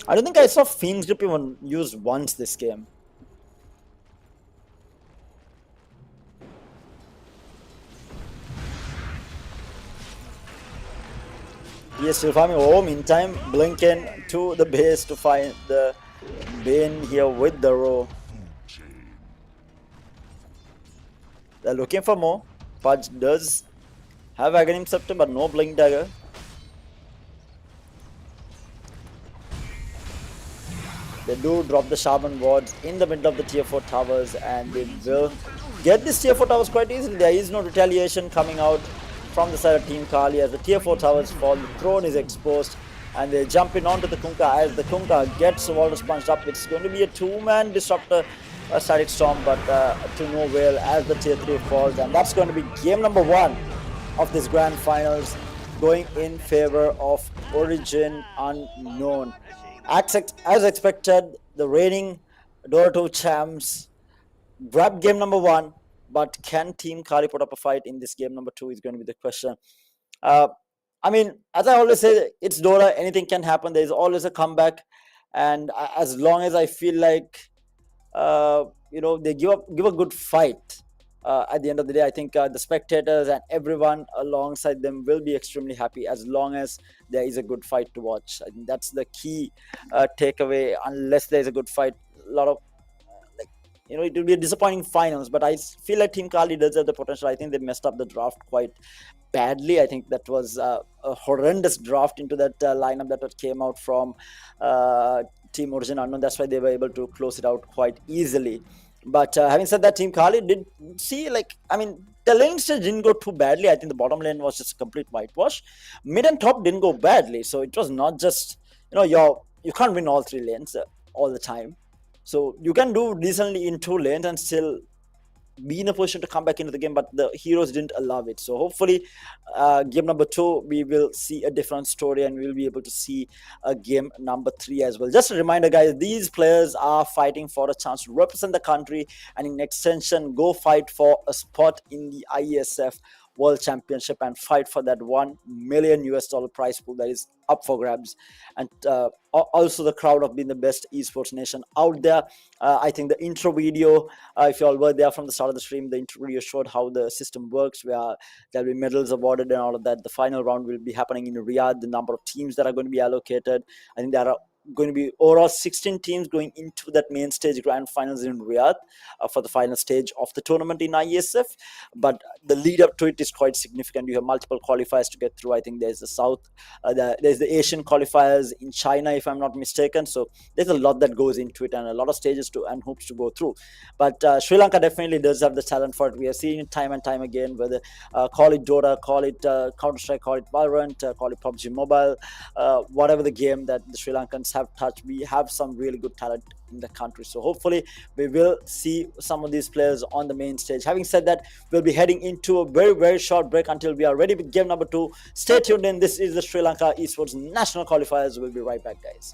I don't think I saw Fiend's Grip even used once this game. Yes, still farming. Oh, meantime, Blinking to the base to find the Bane here with the Row. They're looking for more. Pudge does have Aghanim Scepter, but no Blink Dagger. They do drop the Shaman wards in the middle of the tier 4 towers, and they will get this tier 4 towers quite easily. There is no retaliation coming out from the side of Team Kaali as the tier 4 towers fall. The throne is exposed, and they jump in onto the Kunkka as the Kunkka gets Walrus punched up. It's going to be a 2-man Disruptor Static Storm, but to no avail as the tier 3 falls, and that's going to be game number 1 of this Grand Finals, going in favor of Origin Unknown. As expected, the reigning Dota 2 champs grabbed game number 1, but can Team Kaali put up a fight in this game number 2 is going to be the question. I mean, as I always say, it's Dota, anything can happen. There is always a comeback, and as long as I feel like they give a good fight, at the end of the day, I think the spectators and everyone alongside them will be extremely happy as long as there is a good fight to watch. I think that's the key takeaway. Unless there is a good fight, a lot of it will be a disappointing finals. But I feel like Team Kaali does have the potential. I think they messed up the draft quite badly. I think that was a horrendous draft into that lineup that came out from Team Origin Unknown. That's why they were able to close it out quite easily. But having said that, Team Kaali did see, the lane stage didn't go too badly. I think the bottom lane was just a complete whitewash. Mid and top didn't go badly. So it was not just, you can't win all 3 lanes all the time. So you can do decently in 2 lanes and still be in a position to come back into the game, but the heroes didn't allow it. So hopefully game number 2 we will see a different story, and we'll be able to see a game number 3 as well. Just a reminder, guys, these players are fighting for a chance to represent the country, and in extension go fight for a spot in the IESF World Championship and fight for that $1 million prize pool that is up for grabs. And also the crowd of being the best esports nation out there. I think the intro video, if you all were there from the start of the stream, the intro video showed how the system works, where there'll be medals awarded and all of that. The final round will be happening in Riyadh. The number of teams that are going to be allocated, I think there are going to be overall 16 teams going into that main stage grand finals in Riyadh for the final stage of the tournament in IESF. But the lead up to it is quite significant. You have multiple qualifiers to get through. I think there's the there's the Asian qualifiers in China, if I'm not mistaken. So there's a lot that goes into it, and a lot of stages and hoops to go through. But Sri Lanka definitely does have the talent for it. We are seeing it time and time again, whether call it Dota, call it Counter-Strike, call it Valorant, call it PUBG Mobile, whatever the game that the Sri Lankans have touched, we have some really good talent in the country. So hopefully we will see some of these players on the main stage. Having said that, we'll be heading into a very, very short break until we are ready with game number 2. Stay tuned in. This is the Sri Lanka Esports National Qualifiers. We'll be right back, guys.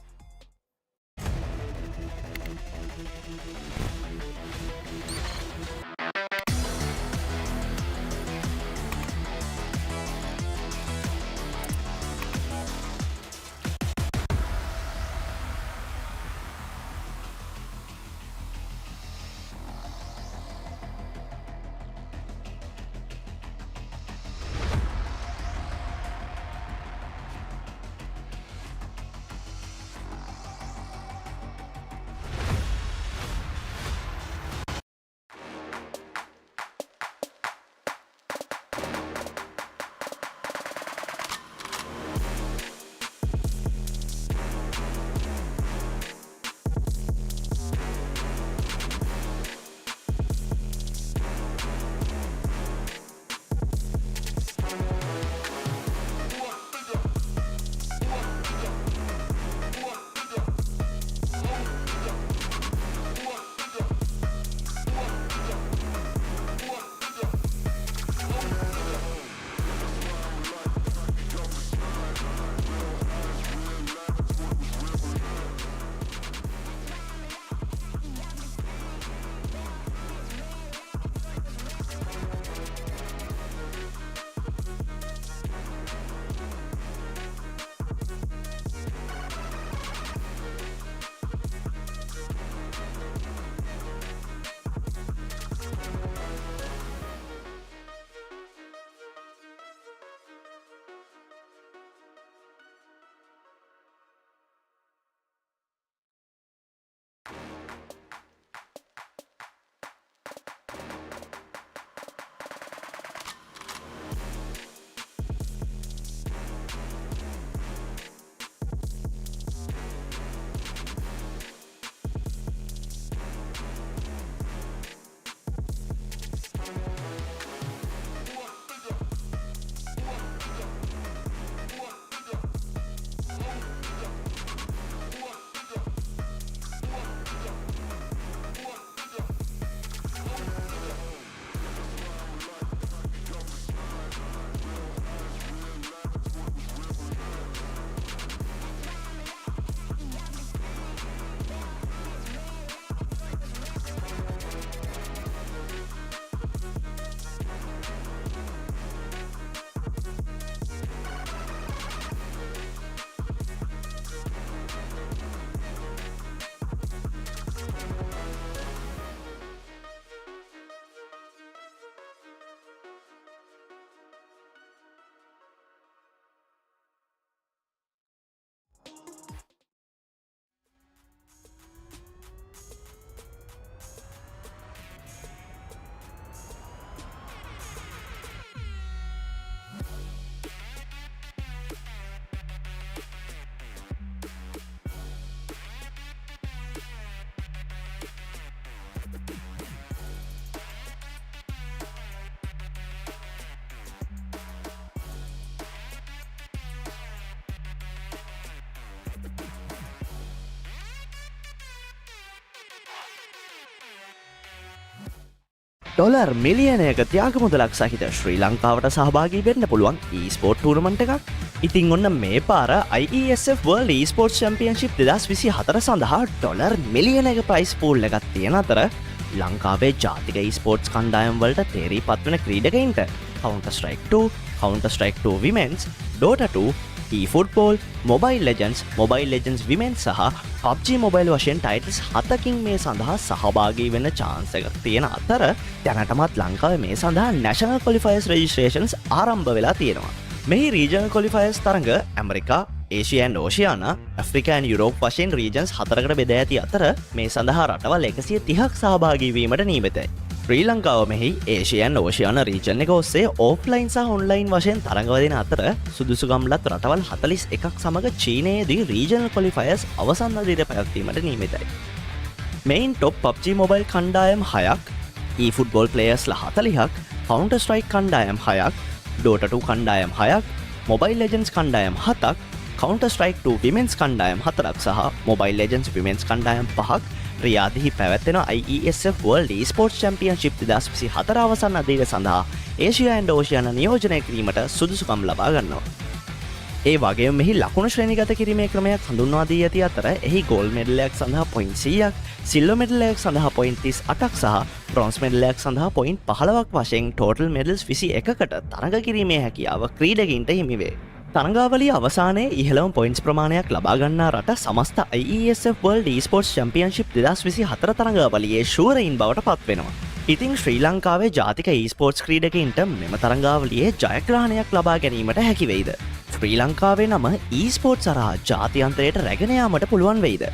Dollar මිලියනයක ත්‍යාග මුදලක් සහිත ශ්‍රී ලංකාවට සහභාගී වෙන්න පුළුවන් e-sport tournament එකක්. ඉතින් ඔන්න මේ පාර IESF World Esports Championship 2024 සඳහා ඩොලර් මිලියනයක ප්‍රයිස් පූල් එකක් තියෙන අතර ලංකාවේ ජාතික e-sports කණ්ඩායම් වලට තේරී පත්වන ක්‍රීඩකයින්ට Counter Strike 2, Counter Strike 2 Women's, Dota 2, eFootball, Mobile Legends Women සහ PUBG Mobile වශයෙන් ටයිටල්ස් 7කින් මේ සඳහා සහභාගී වෙන්න chance එකක් තියෙන අතර දැනටමත් ලංකාවේ මේ සඳහා National Qualifiers Registrations ආරම්භ වෙලා තියෙනවා. මෙහි Regional Qualifiers තරඟ America, Asia and Oceania, Africa and Europe වශයෙන් regions 4කට බෙදා ඇති අතර මේ සඳහා රටවල් 130ක් සහභාගී වීමට නියමිතයි. ශ්‍රී ලංකාව මෙහි ඒෂියා and ඕෂියානා region එක ඔස්සේ offline සහ online වශයෙන් තරඟ වදින අතර සුදුසුකම්ලත් රටවල් 41ක් සමග චීනයේදී regional qualifiers අවසන් අදියර පැවැත්වීමට නියමිතයි. main top PUBG Mobile කණ්ඩායම් 6ක්, eFootball players ලා 40ක්, Counter Strike කණ්ඩායම් 6ක්, Dota 2 කණ්ඩායම් 6ක්, Mobile Legends කණ්ඩායම් 7ක්, Counter Strike 2 Women's කණ්ඩායම් 4ක් සහ Mobile Legends Women's කණ්ඩායම් 5ක් රියාදෙහි පැවැත්වෙන IESF World Esports Championship 2024 අවසන් අදියර සඳහා ඒෂියා and ඕෂියානා නියෝජනය කිරීමට සුදුසුකම් ලබා ගන්නවා. ඒ වගේම මෙහි ලකුණු ශ්‍රේණිගත කිරීමේ ක්‍රමයක් හඳුන්වා දී ඇති අතර එහි ගෝල්ඩ් මෙඩල් එකක් සඳහා පොයින්ට් 100ක්, සිල්වර් මෙඩල් එකක් සඳහා පොයින්ට් 38ක් සහ බ්‍රොන්ස් මෙඩල් එකක් සඳහා පොයින්ට් 15ක් වශයෙන් ටෝටල් මෙඩල්ස් 21කට තරඟ කිරීමේ හැකියාව ක්‍රීඩකයින්ට හිමි වේ. තරඟාවලිය අවසානයේ ඉහළම පොයින්ට්ස් ප්‍රමාණයක් ලබා ගන්නා රට සමස්ත IESF World Esports Championship 2024 තරඟාවලියේ ශූරයින් බවට පත් වෙනවා. ඉතින් ශ්‍රී ලංකාවේ ජාතික e-sports ක්‍රීඩකයින්ට මෙම තරඟාවලියේ ජයග්‍රහණයක් ලබා ගැනීමට හැකි වෙයිද? ශ්‍රී ලංකාවේ නම e-sports සරහා ජාත්‍යන්තරයට රැගෙන යාමට පුළුවන් වෙයිද?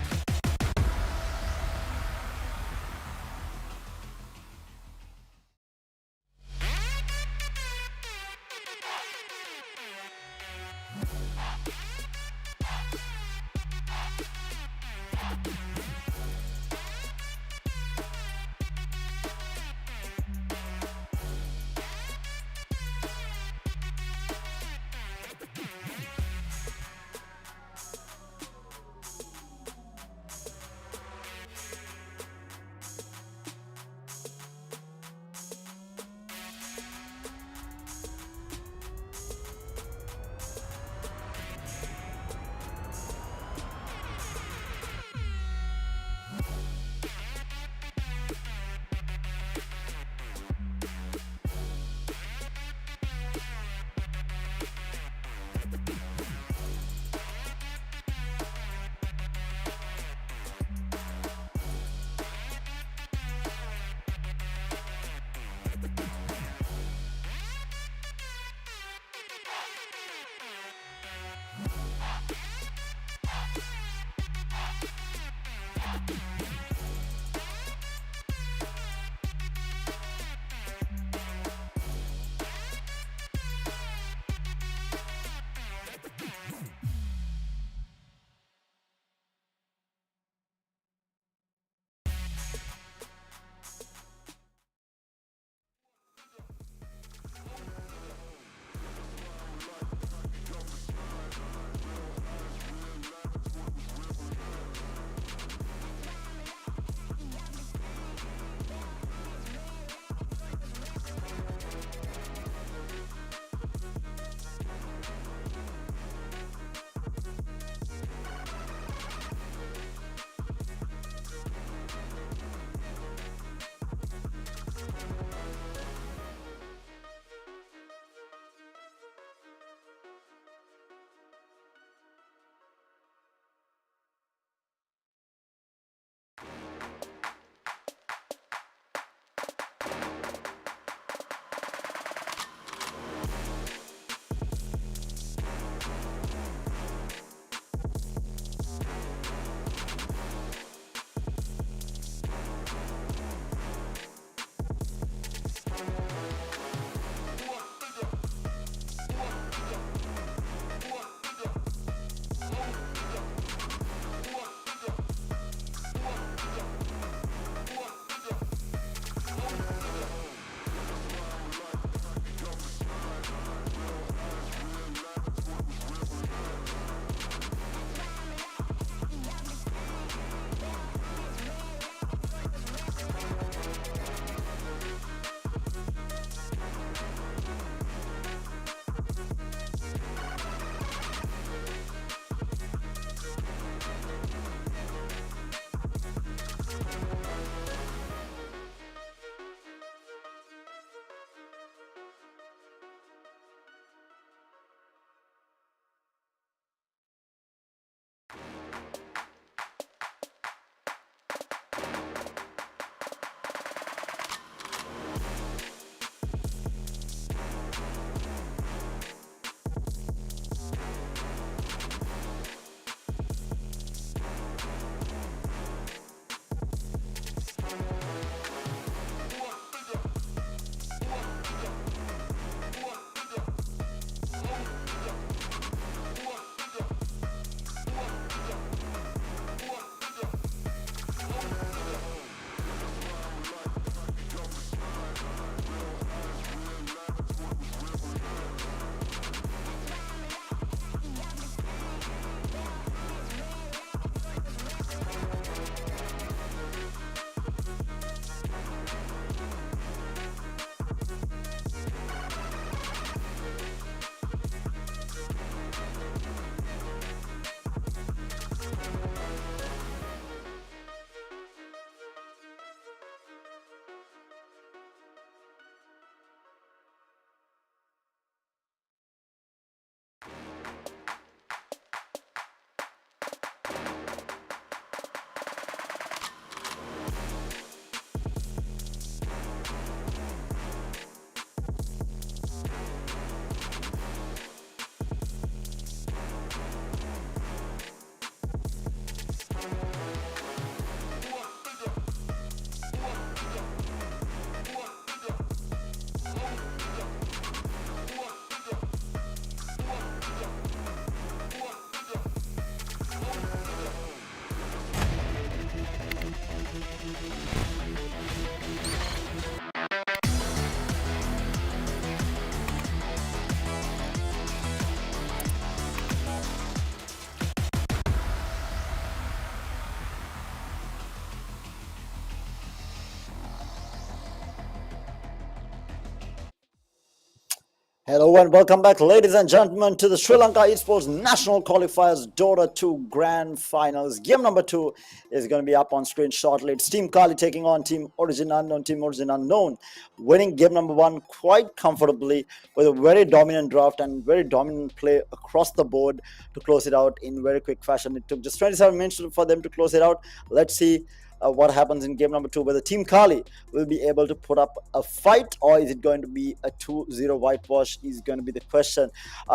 Hello and welcome back, ladies and gentlemen, to the Sri Lanka Esports National Qualifiers DOTA 2 Grand Finals. Game number 2 is going to be up on screen shortly. It's Team Kaali taking on Team Origin Unknown. Team Origin Unknown winning game number 1 quite comfortably with a very dominant draft and very dominant play across the board to close it out in very quick fashion. It took just 27 minutes for them to close it out. Let's see what happens in game number 2, whether Team Kaali will be able to put up a fight, or is it going to be a 2-0 whitewash is going to be the question.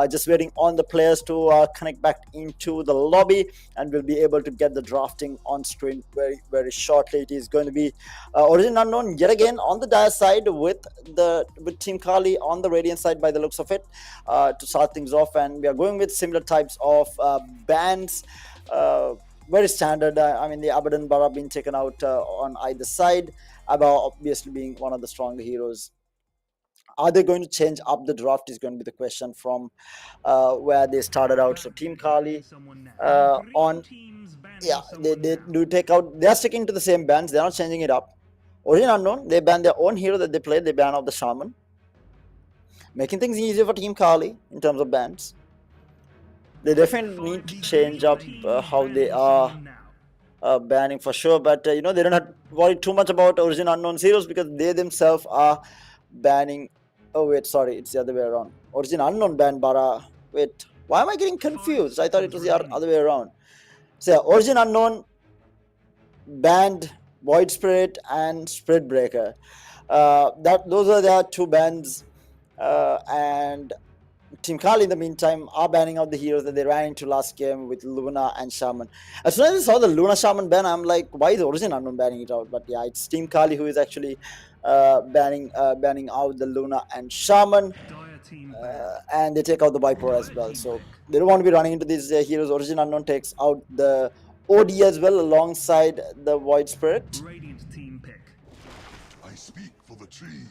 Just waiting on the players to connect back into the lobby, and we'll be able to get the drafting on screen very shortly. It is going to be Origin Unknown yet again on the dire side with Team Kaali on the Radiant side by the looks of it, to start things off, and we are going with similar types of bans. Very standard. I mean, the Abaddon Bara being taken out on either side. Abba obviously being one of the stronger heroes. Are they going to change up the draft is going to be the question from where they started out. So Team Kaali they do take out. They are sticking to the same bans. They are not changing it up. Origin Unknown, they ban their own hero that they play. They ban out the Shaman, making things easier for Team Kaali in terms of bans. They definitely need to change up how they are banning for sure, but they don't have to worry too much about Origin Unknown heroes because they themselves are banning. Oh wait, sorry, it's the other way around. Origin Unknown ban Bara. Wait, why am I getting confused? I thought it was the other way around. So Origin Unknown banned Void Spirit and Spirit Breaker. Those are their two bans, and Team Kaali, in the meantime, are banning out the heroes that they ran into last game with Luna and Shaman. As soon as I saw the Luna Shaman ban, I'm like, why is Origin Unknown banning it out? But yeah, it's Team Kaali who is actually banning out the Luna and Shaman. And they take out the Viper as well. So they don't want to be running into these heroes. Origin Unknown takes out the OD as well alongside the Void Spirit. Radiant team pick. I speak for the trees.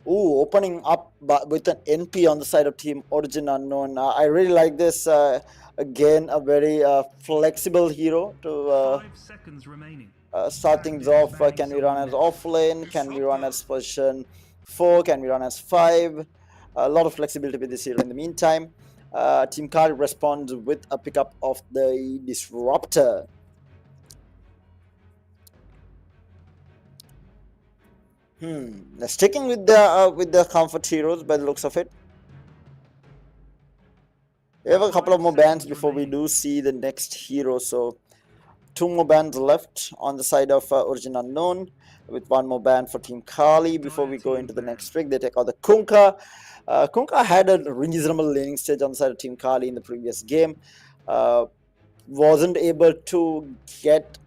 Ooh, opening up with an NP on the side of Team Origin Unknown. I really like this. Again, a very flexible hero to 5 seconds remaining. start things off. Can we run as off lane? Can we run as position 4? Can we run as 5? A lot of flexibility with this hero. In the meantime, Team Kaali responds with a pickup of the Disruptor. Sticking with the comfort heroes by the looks of it. We have a couple of more bans before we do see the next hero. So 2 more bans left on the side of Origin Unknown, with 1 more ban for Team Kaali before we go into the next trick. They take out the Kunkka. Kunkka had a reasonable laning stage on the side of Team Kaali in the previous game. Wasn't able to get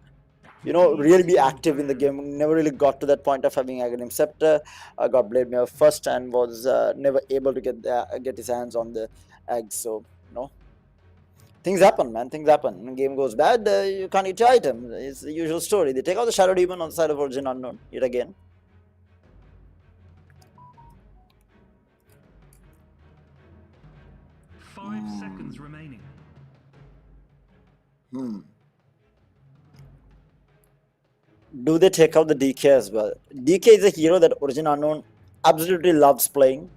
really be active in the game. Never really got to that point of having Aghanim Scepter. Got Blade Mail first and was never able to get his hands on the eggs. So, things happen, man. Things happen. When the game goes bad, you can't eat your item. It's the usual story. They take out the Shadow Demon on the side of Origin Unknown yet again. Five seconds remaining. Do they take out the DK as well? DK is a hero that Origin Unknown absolutely loves playing.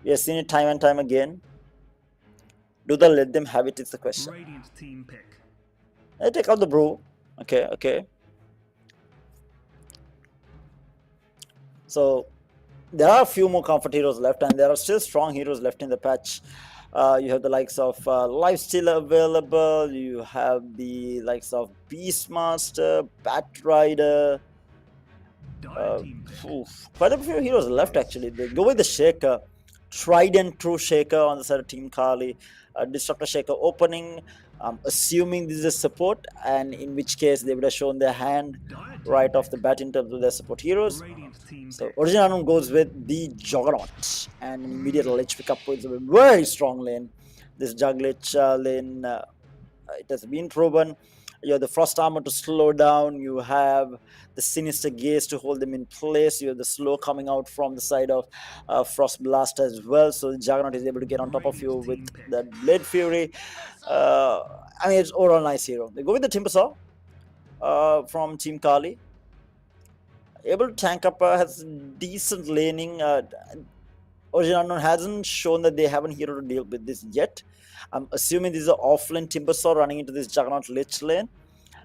We have seen it time and time again. Do they let them have it is the question. Radiant team pick. They take out the Brew. Okay. So there are a few more comfort heroes left, and there are still strong heroes left in the patch. You have the likes of Lifesteal available. You have the likes of Beastmaster, Bat Rider. Quite a few heroes left actually. They go with the Shaker, tried and true Shaker on the side of Team Kaali. Disruptor Shaker opening. Assuming this is a support, and in which case they would have shown their hand right off the bat in terms of their support heroes. So Origin Unknown goes with the Juggernaut and an immediate ledge pickup with a very strong lane. This Jug Lich lane, it has been proven. You have the Frost Armor to slow down. You have the Sinister Gaze to hold them in place. You have the slow coming out from the side of Frost Blast as well. So the Juggernaut is able to get on top of you with that Blade Fury. I mean, it's overall nice hero. They go with the Timbersaw from Team Kaali. Able to tank up, has decent laning. Origin Unknown hasn't shown that they have a hero to deal with this yet. I'm assuming this is an offlane Timbersaw running into this Juggernaut Lich lane.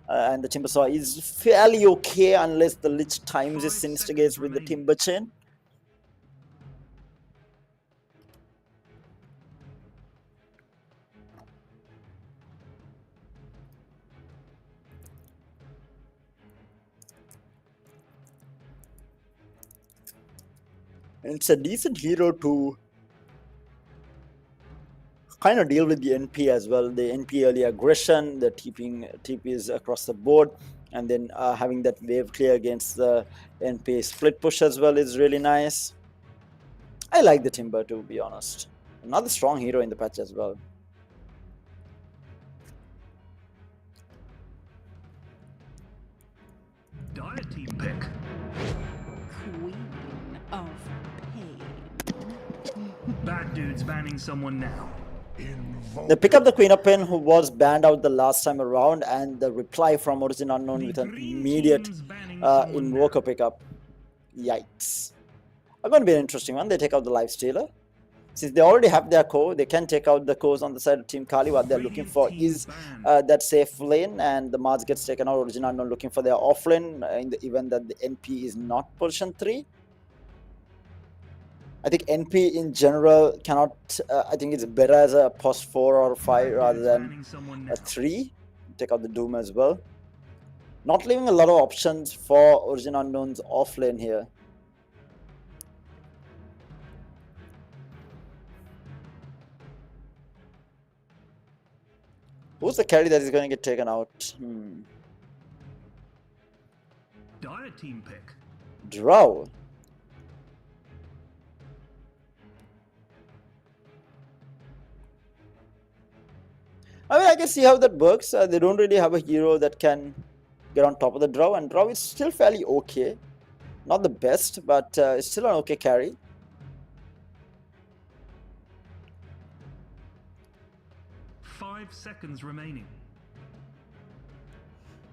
And the Timbersaw is fairly okay unless the Lich times his Sinister Gaze with the Timber Chain. And it's a decent hero to kind of deal with the NP as well. The NP early aggression, the TPs across the board, and then having that wave clear against the NP split push as well is really nice. I like the Timber, to be honest. Another strong hero in the patch as well. Dire team pick. Queen of Pain. Bad dudes banning someone now. They pick up the Queen of Pain, who was banned out the last time around, and the reply from Origin Unknown with an immediate Invoker pickup. Yikes. Are going to be an interesting one. They take out the Lifestealer. Since they already have their core, they can take out the cores on the side of Team Kaali. What they're looking for is that safe lane, and the Mars gets taken out. Origin Unknown looking for their off lane in the event that the NP is not position 3. I think NP in general cannot, I think it's better as a post 4 or 5 rather than a 3. Take out the Doom as well. Not leaving a lot of options for Origin Unknown's off lane here. Who's the carry that is going to get taken out? Dire team pick. Drow. I mean, I can see how that works. They don't really have a hero that can get on top of the Drow, and Drow is still fairly okay. Not the best, but it's still an okay carry. Seconds remaining.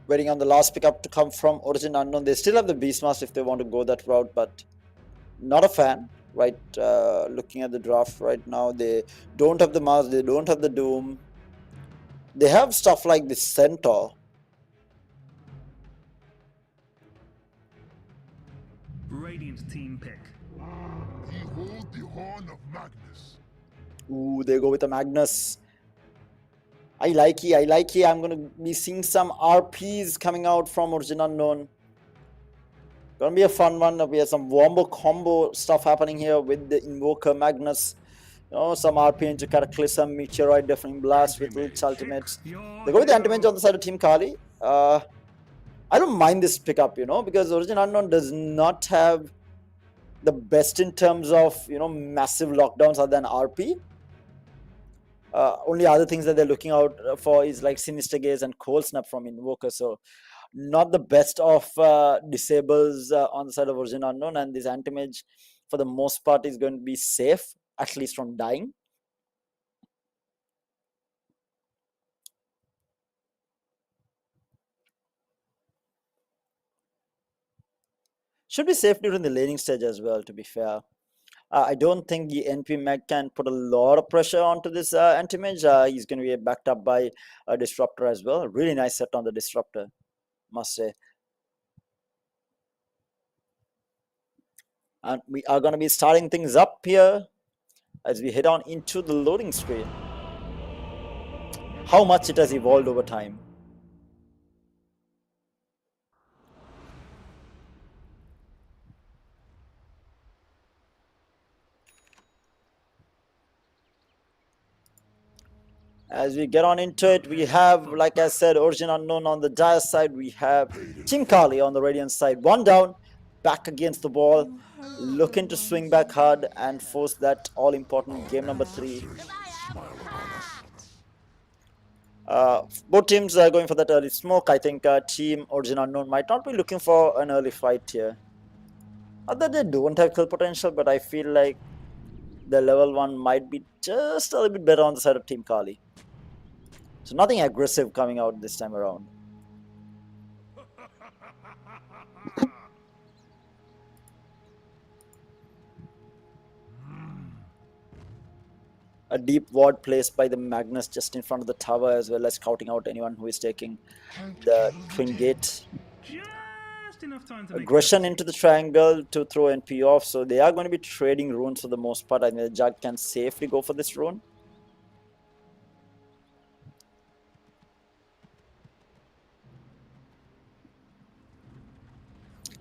Waiting on the last pickup to come from Origin Unknown. They still have the Beastmaster if they want to go that route, but not a fan. Right, looking at the draft right now, they don't have the Mars, they don't have the Doom. They have stuff like the Centaur. Radiant team pick. Behold the horn of Magnus. Ooh, they go with the Magnus. I like it. I'm going to be seeing some RPs coming out from Origin Unknown. Gonna be a fun one. We have some wombo combo stuff happening here with the Invoker Magnus. You know, some RP into Cataclysm, Meteorite, Deafening Blast with Lich Ultimates. They go with the Anti-Mage on the side of Team Kaali. I don't mind this pickup, you know, because Origin Unknown does not have the best in terms of, you know, massive lockdowns other than RP. Only other things that they're looking out for is like Sinister Gaze and Cold Snap from Invoker. So not the best of disables on the side of Origin Unknown, and this Anti-Mage for the most part is going to be safe, at least from dying. Should be safe during the laning stage as well, to be fair. I don't think the NP Mag can put a lot of pressure onto this Anti-Mage. He's going to be backed up by a Disruptor as well. Really nice set on the Disruptor, must say. And we are going to be starting things up here as we head on into the loading screen. How much it has evolved over time. As we get on into it, we have, like I said, Origin Unknown on the Dire side. We have Team Kaali on the Radiant side. One down, back against the wall, looking to swing back hard and force that all-important game number 3. Both teams are going for that early smoke. I think Team Origin Unknown might not be looking for an early fight here. Not that they don't have kill potential, but I feel like the level 1 might be just a little bit better on the side of Team Kaali. So nothing aggressive coming out this time around. A deep ward placed by the Magnus just in front of the tower, as well as scouting out anyone who is taking the twin gate. Just enough time to make Aggression into the triangle to throw NP off, so they are going to be trading runes for the most part. I think the Jug can safely go for this rune.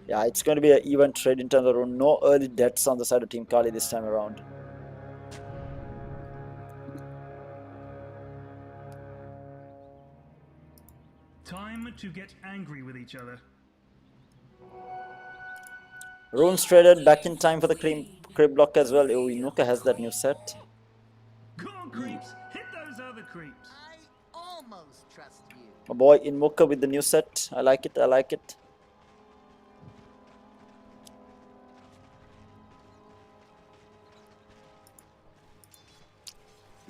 Yeah, it's going to be an even trade in terms of rune. No early deaths on the side of Team Kaali this time around. Time to get angry with each other. Runes traded back in time for the KRiM block as well. Oh, Dinuka has that new set. Go on, creeps! Hit those other creeps! I almost trust you. My boy Inmoka with the new set. I like it. I like it.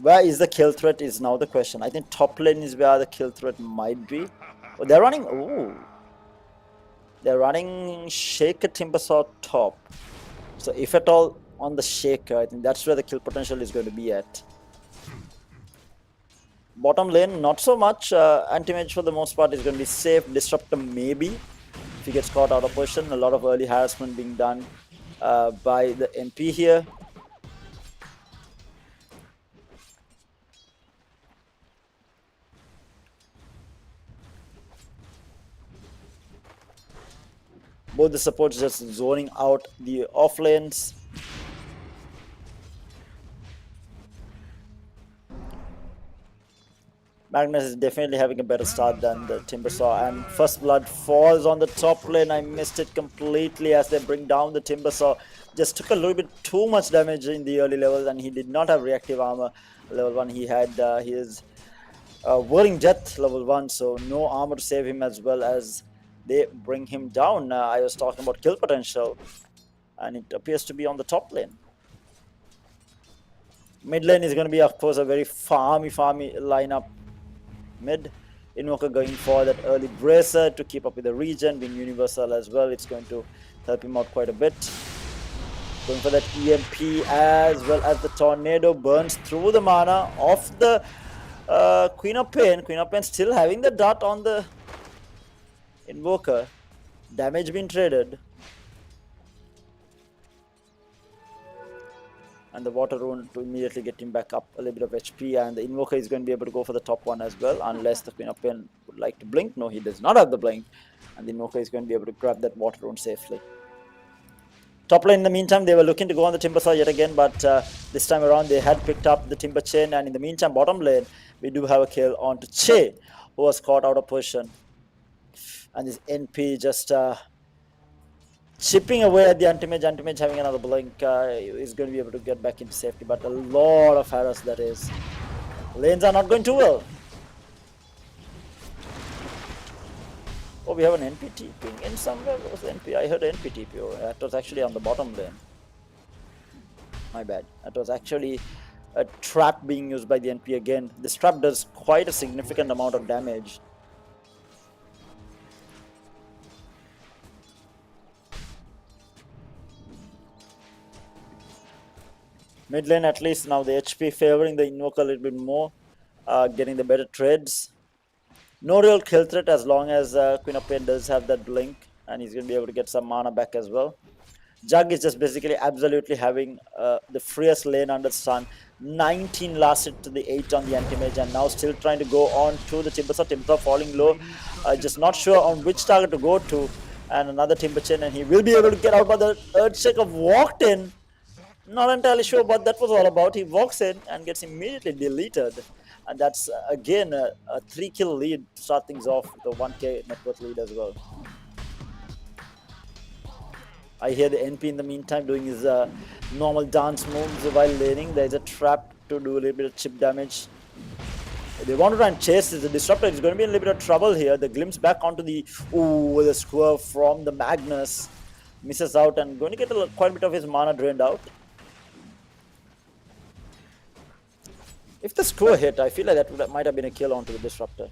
Where is the kill threat is now the question. I think top lane is where the kill threat might be. Oh, they're running. Oh, they're running Shaker Timbersaw top. So if at all on the Shaker, I think that's where the kill potential is going to be at. Bottom lane, not so much. Anti-mage for the most part is going to be safe. Disruptor maybe if he gets caught out of position. A lot of early harassment being done by the MP here. Both the supports just zoning out the off lanes. Magnus is definitely having a better start than the Timbersaw, and first blood falls on the top lane. I missed it completely as they bring down the Timbersaw. Just took a little bit too much damage in the early levels, and he did not have reactive armor. Level 1 he had his Whirling Death level 1, so no armor to save him, as well as they bring him down. I was talking about kill potential, and it appears to be on the top lane. Mid lane is going to be, of course, a very farmy lineup. Mid, Invoker going for that early bracer to keep up with the region, being universal as well. It's going to help him out quite a bit. Going for that EMP, as well as the tornado burns through the mana of the Queen of Pain. Queen of Pain still having the dart on the Invoker. Damage being traded. And the water rune to immediately get him back up a little bit of HP, and the Invoker is going to be able to go for the top one as well, unless the Queen of Pain would like to blink. No, he does not have the blink, and the Invoker is going to be able to grab that water rune safely. Top lane, in the meantime, they were looking to go on the Timbersaw yet again, but this time around they had picked up the Timber Chain, and in the meantime, bottom lane, we do have a kill onto Che, who was caught out of position. And this NP just chipping away at the anti-mage. Anti-mage having another blink is going to be able to get back into safety, but a lot of harass that is. Lanes are not going too well. Oh, we have an NP TPing in somewhere. What was the NP? I heard NP TP. Oh, that was actually on the bottom lane. My bad. That was actually a trap being used by the NP again. This trap does quite a significant amount of damage. Mid lane, at least now the HP favoring the Invoker a little bit more, getting the better trades. No real kill threat as long as Queen of Pain does have that blink, and he's going to be able to get some mana back as well. Jug is just basically absolutely having the freest lane under the sun. 19 lasted to the 8 on the anti-mage, and now still trying to go on to the Timbersaw. Timbersaw falling low, just not sure on which target to go to, and another Timber Chain, and he will be able to get out, but the Earthshaker walked in. Not entirely sure what that was all about. He walks in and gets immediately deleted, and that's again a 3-kill lead to start things off with a 1k net worth lead as well. I hear the NP in the meantime doing his normal dance moves while laning. There's a trap to do a little bit of chip damage. They want to try and chase the disruptor. It's going to be in a little bit of trouble here. The glimpse back onto the the square from the Magnus misses out and going to get quite a bit of his mana drained out. If the square hit, I feel like that might have been a kill onto the disruptor.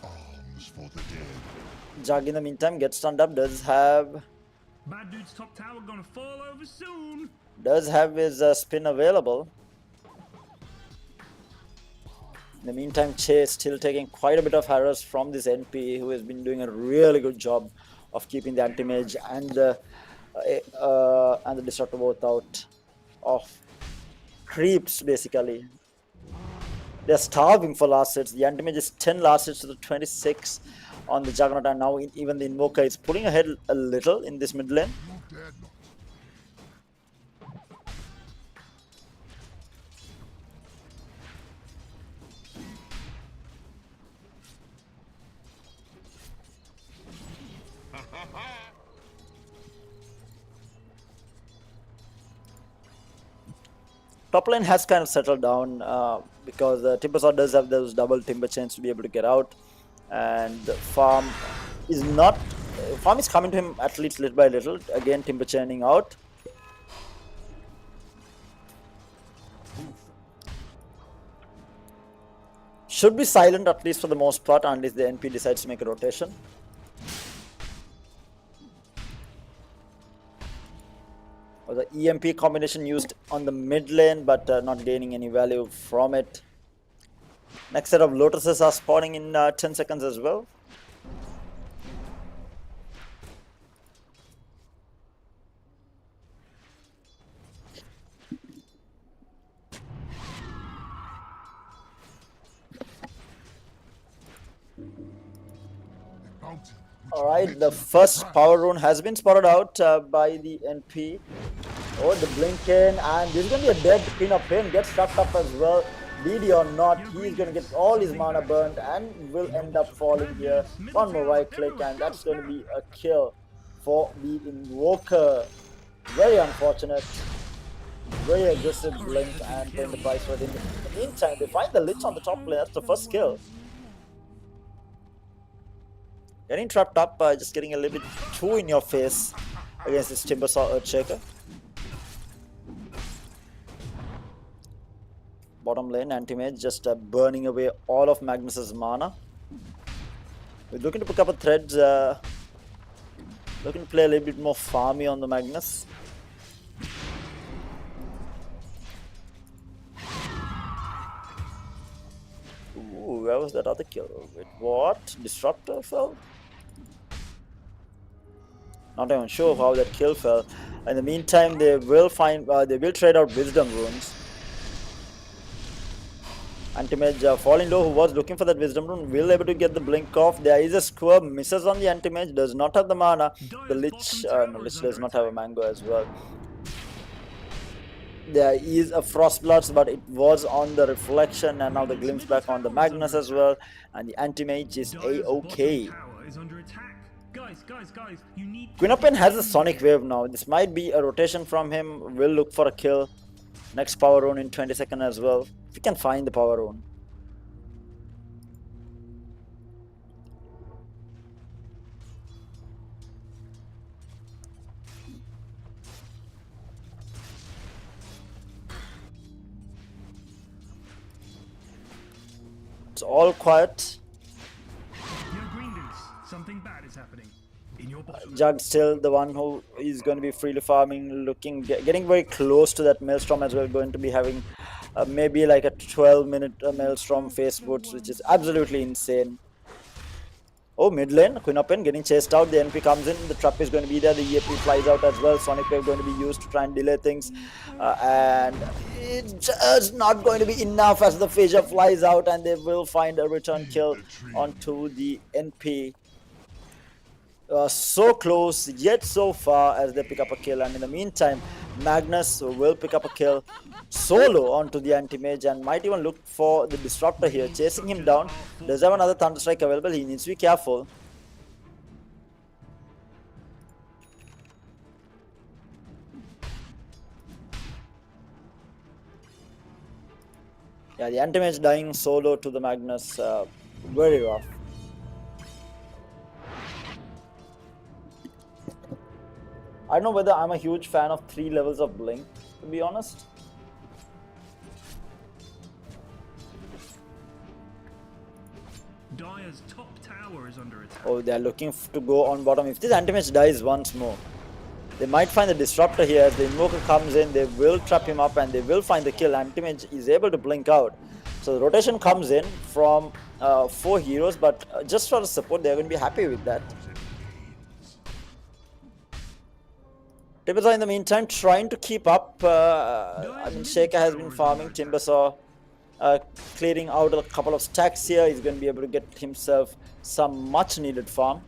Arms for the dead. Zack in the meantime gets stunned up. Does have Bad dude's top tower gonna fall over soon. his spin available. In the meantime, Chase still taking quite a bit of harass from this NP, who has been doing a really good job of keeping the anti-mage and the disruptor both out of creeps. Basically, they're starving for last hits. The anti-mage is 10 last hits to the 26 on the Juggernaut, and now even the Invoker is pulling ahead a little in this mid lane. You dare not. Top lane has kind of settled down because Timbersaw does have those double timber chains to be able to get out, and the farm is coming to him at least little by little. Again, timber chaining out. Should be silent at least for the most part unless the NP decides to make a rotation. Or the EMP combination used on the mid lane, but not gaining any value from it. Next set of Lotuses are spawning in 10 seconds as well. Bounty. Alright, the first power rune has been spotted out by the NP. Oh, the Blinken, and this is going to be a dead pin-up pin. Gets stuck up as well. DD or not, he's going to get all his mana burned and will end up falling here. One more right click, and that's going to be a kill for the Invoker. Very unfortunate. Very aggressive blink and paying the price for it. In the meantime, they find the Lich on the top lane. That's the first kill. Getting trapped up, just getting a little bit too in your face against this Timbersaw Earthshaker. Bottom lane, anti-mage just burning away all of Magnus's mana. We're looking to pick up a threads, looking to play a little bit more farmy on the Magnus. Ooh, where was that other kill? Wait, what? Disruptor fell? Not even sure how that kill fell. In the meantime, they will trade out Wisdom runes. Anti-mage falling low, who was looking for that Wisdom rune, will able to get the blink off. There is a square, misses on the anti-mage, does not have the mana. The Lich, Lich does not have a mango as well. There is a Frostbloods, but it was on the reflection, and now the glimpse back on the Magnus as well. And the anti-mage is A-OK. Guys, you need Quinnopen has a Sonic Wave now. This might be a rotation from him. Will look for a kill. Next power rune in 20 seconds as well. If we can find the power rune. It's all quiet. your green dudes. Something bad is happening. In your bottom. Jug still the one who is going to be freely farming, getting very close to that Maelstrom as well. Going to be having maybe like a 12-minute Maelstrom face boots, which is absolutely insane. Oh, mid lane, Quinnopen getting chased out. The NP comes in, the trap is going to be there. The EAP flies out as well. Sonic Wave going to be used to try and delay things, and it's just not going to be enough as the Fissure flies out, and they will find a return kill onto the NP. So close yet so far as they pick up a kill, and in the meantime Magnus will pick up a kill solo onto the anti-mage and might even look for the disruptor here, chasing him down. Does have another Thunderstrike available, he needs to be careful. Yeah, the anti-mage dying solo to the Magnus, very rough. I don't know whether I'm a huge fan of 3 levels of Blink, to be honest. Dire's top tower is under attack. Oh, they're looking to go on bottom. If this anti-mage dies once more, they might find the disruptor here. As the invoker comes in, they will trap him up and they will find the kill. Anti-mage is able to blink out. So the rotation comes in from 4 heroes, but just for the support, they're going to be happy with that. Timbersaw in the meantime trying to keep up. I mean, Shaker has been farming. Timbersaw clearing out a couple of stacks here. He's going to be able to get himself some much needed farm.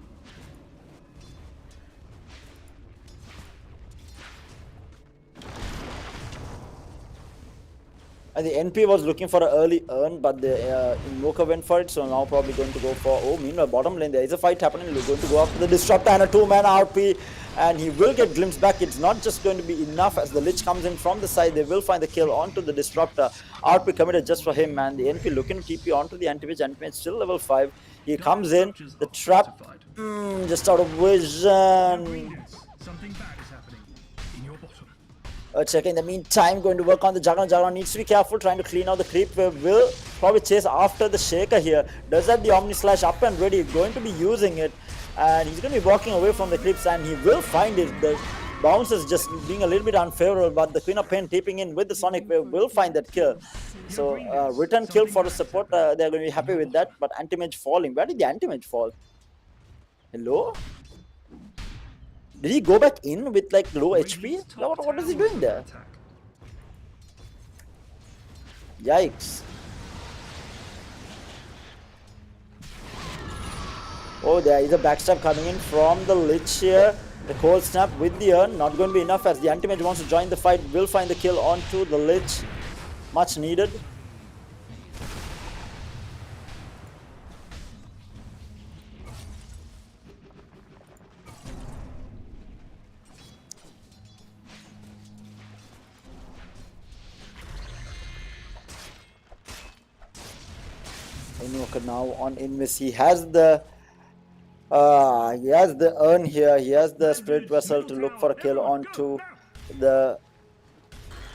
And the NP was looking for an early earn, but the Invoker went for it, so now probably going to go for... Oh, meanwhile, bottom lane, there is a fight happening. We're going to go after the Disruptor and a 2-man RP, and he will get glimpsed back. It's not just going to be enough as the Lich comes in from the side. They will find the kill onto the Disruptor. RP committed just for him, man. The NP looking to TP onto the Anti-Mage. Anti-Mage still level 5. He comes in, the trap, just out of vision. Something bad is happening in your bottom. Check in the meantime, going to work on the Juggernaut. Juggernaut needs to be careful, trying to clean out the creep. Will probably chase after the Shaker here. Does have the Omni Slash up and ready, going to be using it. And he's going to be walking away from the creeps and he will find it. The bounce is just being a little bit unfavorable, but the Queen of Pain tipping in with the Sonic Wave will find that kill. So, return kill for the support, they're going to be happy with that. But Anti-Mage falling. Where did the Anti-Mage fall? Hello? Did he go back in with like low HP? What is he doing there? Yikes. Oh, there is a backstab coming in from the Lich here. The cold snap with the urn, not going to be enough as the Anti-Mage wants to join the fight. Will find the kill onto the Lich. Much needed. Menuka now on Invis. He has the urn here. He has the Spirit Vessel to look for a kill onto the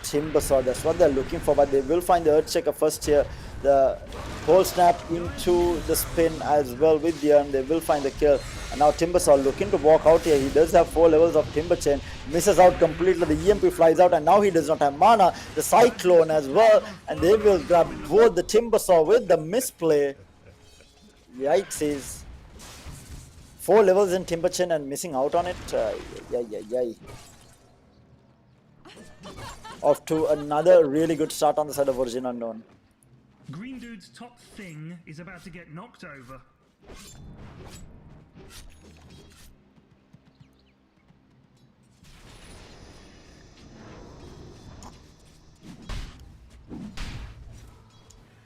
Timbersaw. That's what they're looking for, but they will find the Earthshaker first here. The whole snap into the spin as well with the urn. They will find the kill. And now Timbersaw looking to walk out here. He does have 4 levels of Timber Chain. Misses out completely. The EMP flies out and now he does not have mana. The Cyclone as well. And they will grab both the Timbersaw with the misplay. Yikes. 4 levels in Timber Chain and missing out on it. Off to another really good start on the side of Origin Unknown. Green Dude's top thing is about to get knocked over.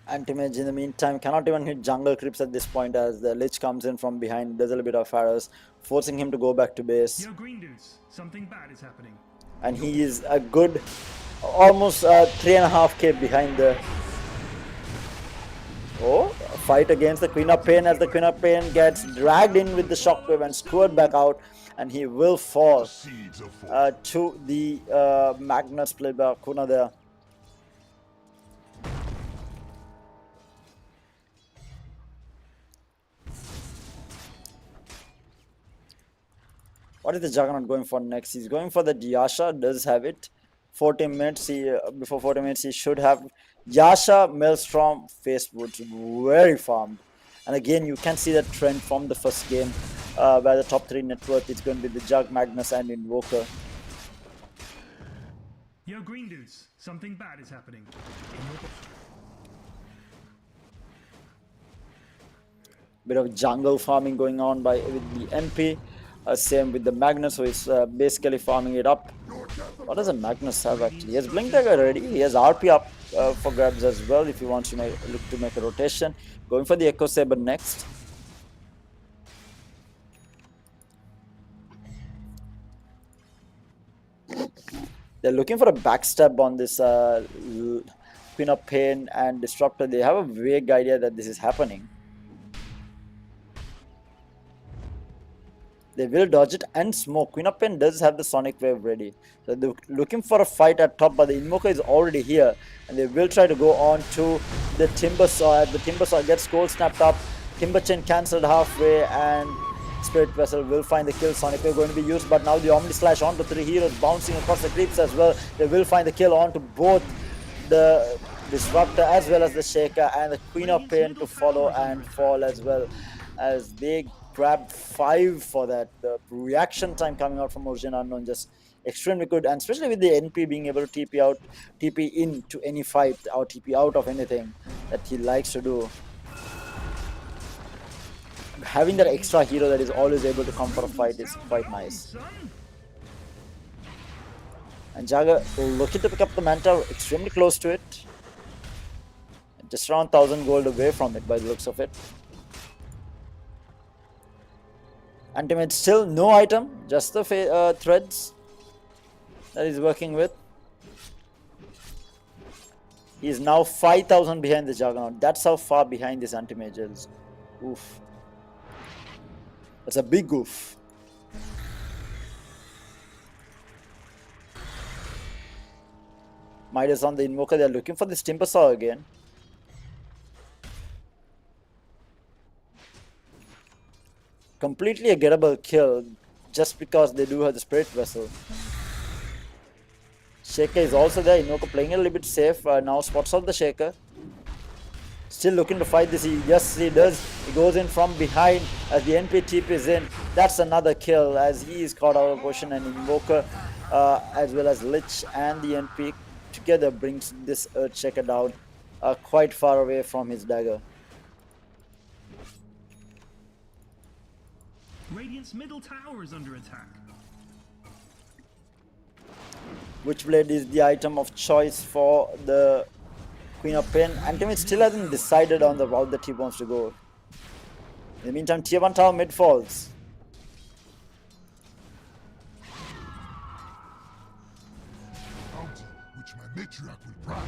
Anti-Mage in the meantime cannot even hit jungle creeps at this point as the Lich comes in from behind, does a little bit of arrows, forcing him to go back to base. Yo, Green Dudes, something bad is happening. And he is a good almost 3.5k behind the... Oh, fight against the Queen of Pain as the Queen of Pain gets dragged in with the shockwave and skewered back out, and he will fall to the Magnus played by Kuna there. What is the Juggernaut going for next? He's going for the Yasha, does have it. 14 minutes, before 40 minutes he should have Yasha, Maelstrom, Faceboot, very farmed. And again, you can see that trend from the first game where the top 3 net worth is going to be the Jug, Magnus and Invoker. Yo, Green Dudes, something bad is happening. Bit of jungle farming going on with the MP. Same with the Magnus, so he's basically farming it up. What does a Magnus have actually? He has Blink Dagger ready. He has RP up for grabs as well if he wants to look to make a rotation. Going for the Echo Saber next. They're looking for a backstab on this Queen of Pain and Disruptor, they have a vague idea that this is happening. They will dodge it and smoke. Queen of Pain does have the Sonic Wave ready. So they're looking for a fight at top, but the Invoker is already here. And they will try to go on to the Timber Saw. The Timber Saw gets cold snapped up. Timber Chain cancelled halfway, and Spirit Vessel will find the kill. Sonic Wave going to be used, but now the Omni Slash onto 3 heroes, bouncing across the creeps as well. They will find the kill onto both the Disruptor as well as the Shaker, and the Queen of Pain to follow and fall as well, as they grab 5 for that. The reaction time coming out from Origin Unknown just extremely good, and especially with the NP being able to TP out, TP into any fight or TP out of anything that he likes to do. Having that extra hero that is always able to come for a fight is quite nice. And Jagger looking to pick up the Manta, extremely close to it. Just around 1000 gold away from it by the looks of it. Ultimate still no item, just the threads that he's working with. He is now 5000 behind the Juggernaut. That's how far behind this anti-mage is. Oof. That's a big oof. Midas on the Invoker. They're looking for this Timber Saw again. Completely a gettable kill just because they do have the Spirit Vessel. Shaker is also there. Invoker playing a little bit safe. Now spots out the Shaker. Still looking to fight this. Yes, he does. He goes in from behind as the NP TP is in. That's another kill as he is caught out of position, and Invoker as well as Lich and the NP together brings this Earthshaker down quite far away from his dagger. Radiant's middle tower is under attack. Witchblade is the item of choice for the Queen of Pain. Antimate still hasn't decided on the route that he wants to go. In the meantime, tier 1 tower mid falls. Bounty, which my matriarch will prize.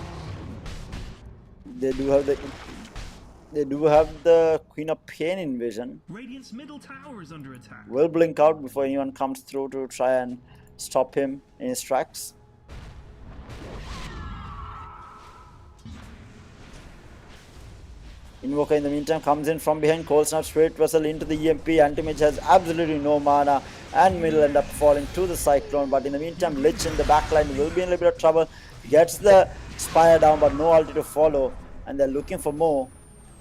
They do have the Queen of Pain in vision. Radiant's middle tower is under attack. Will blink out before anyone comes through to try and stop him in his tracks. Invoker in the meantime comes in from behind, cold snap Spirit Vessel into the EMP. Anti-Mage has absolutely no mana and will end up falling to the Cyclone, but in the meantime Lich in the backline will be in a little bit of trouble. Gets the Spire down but no ulti to follow, and they're looking for more.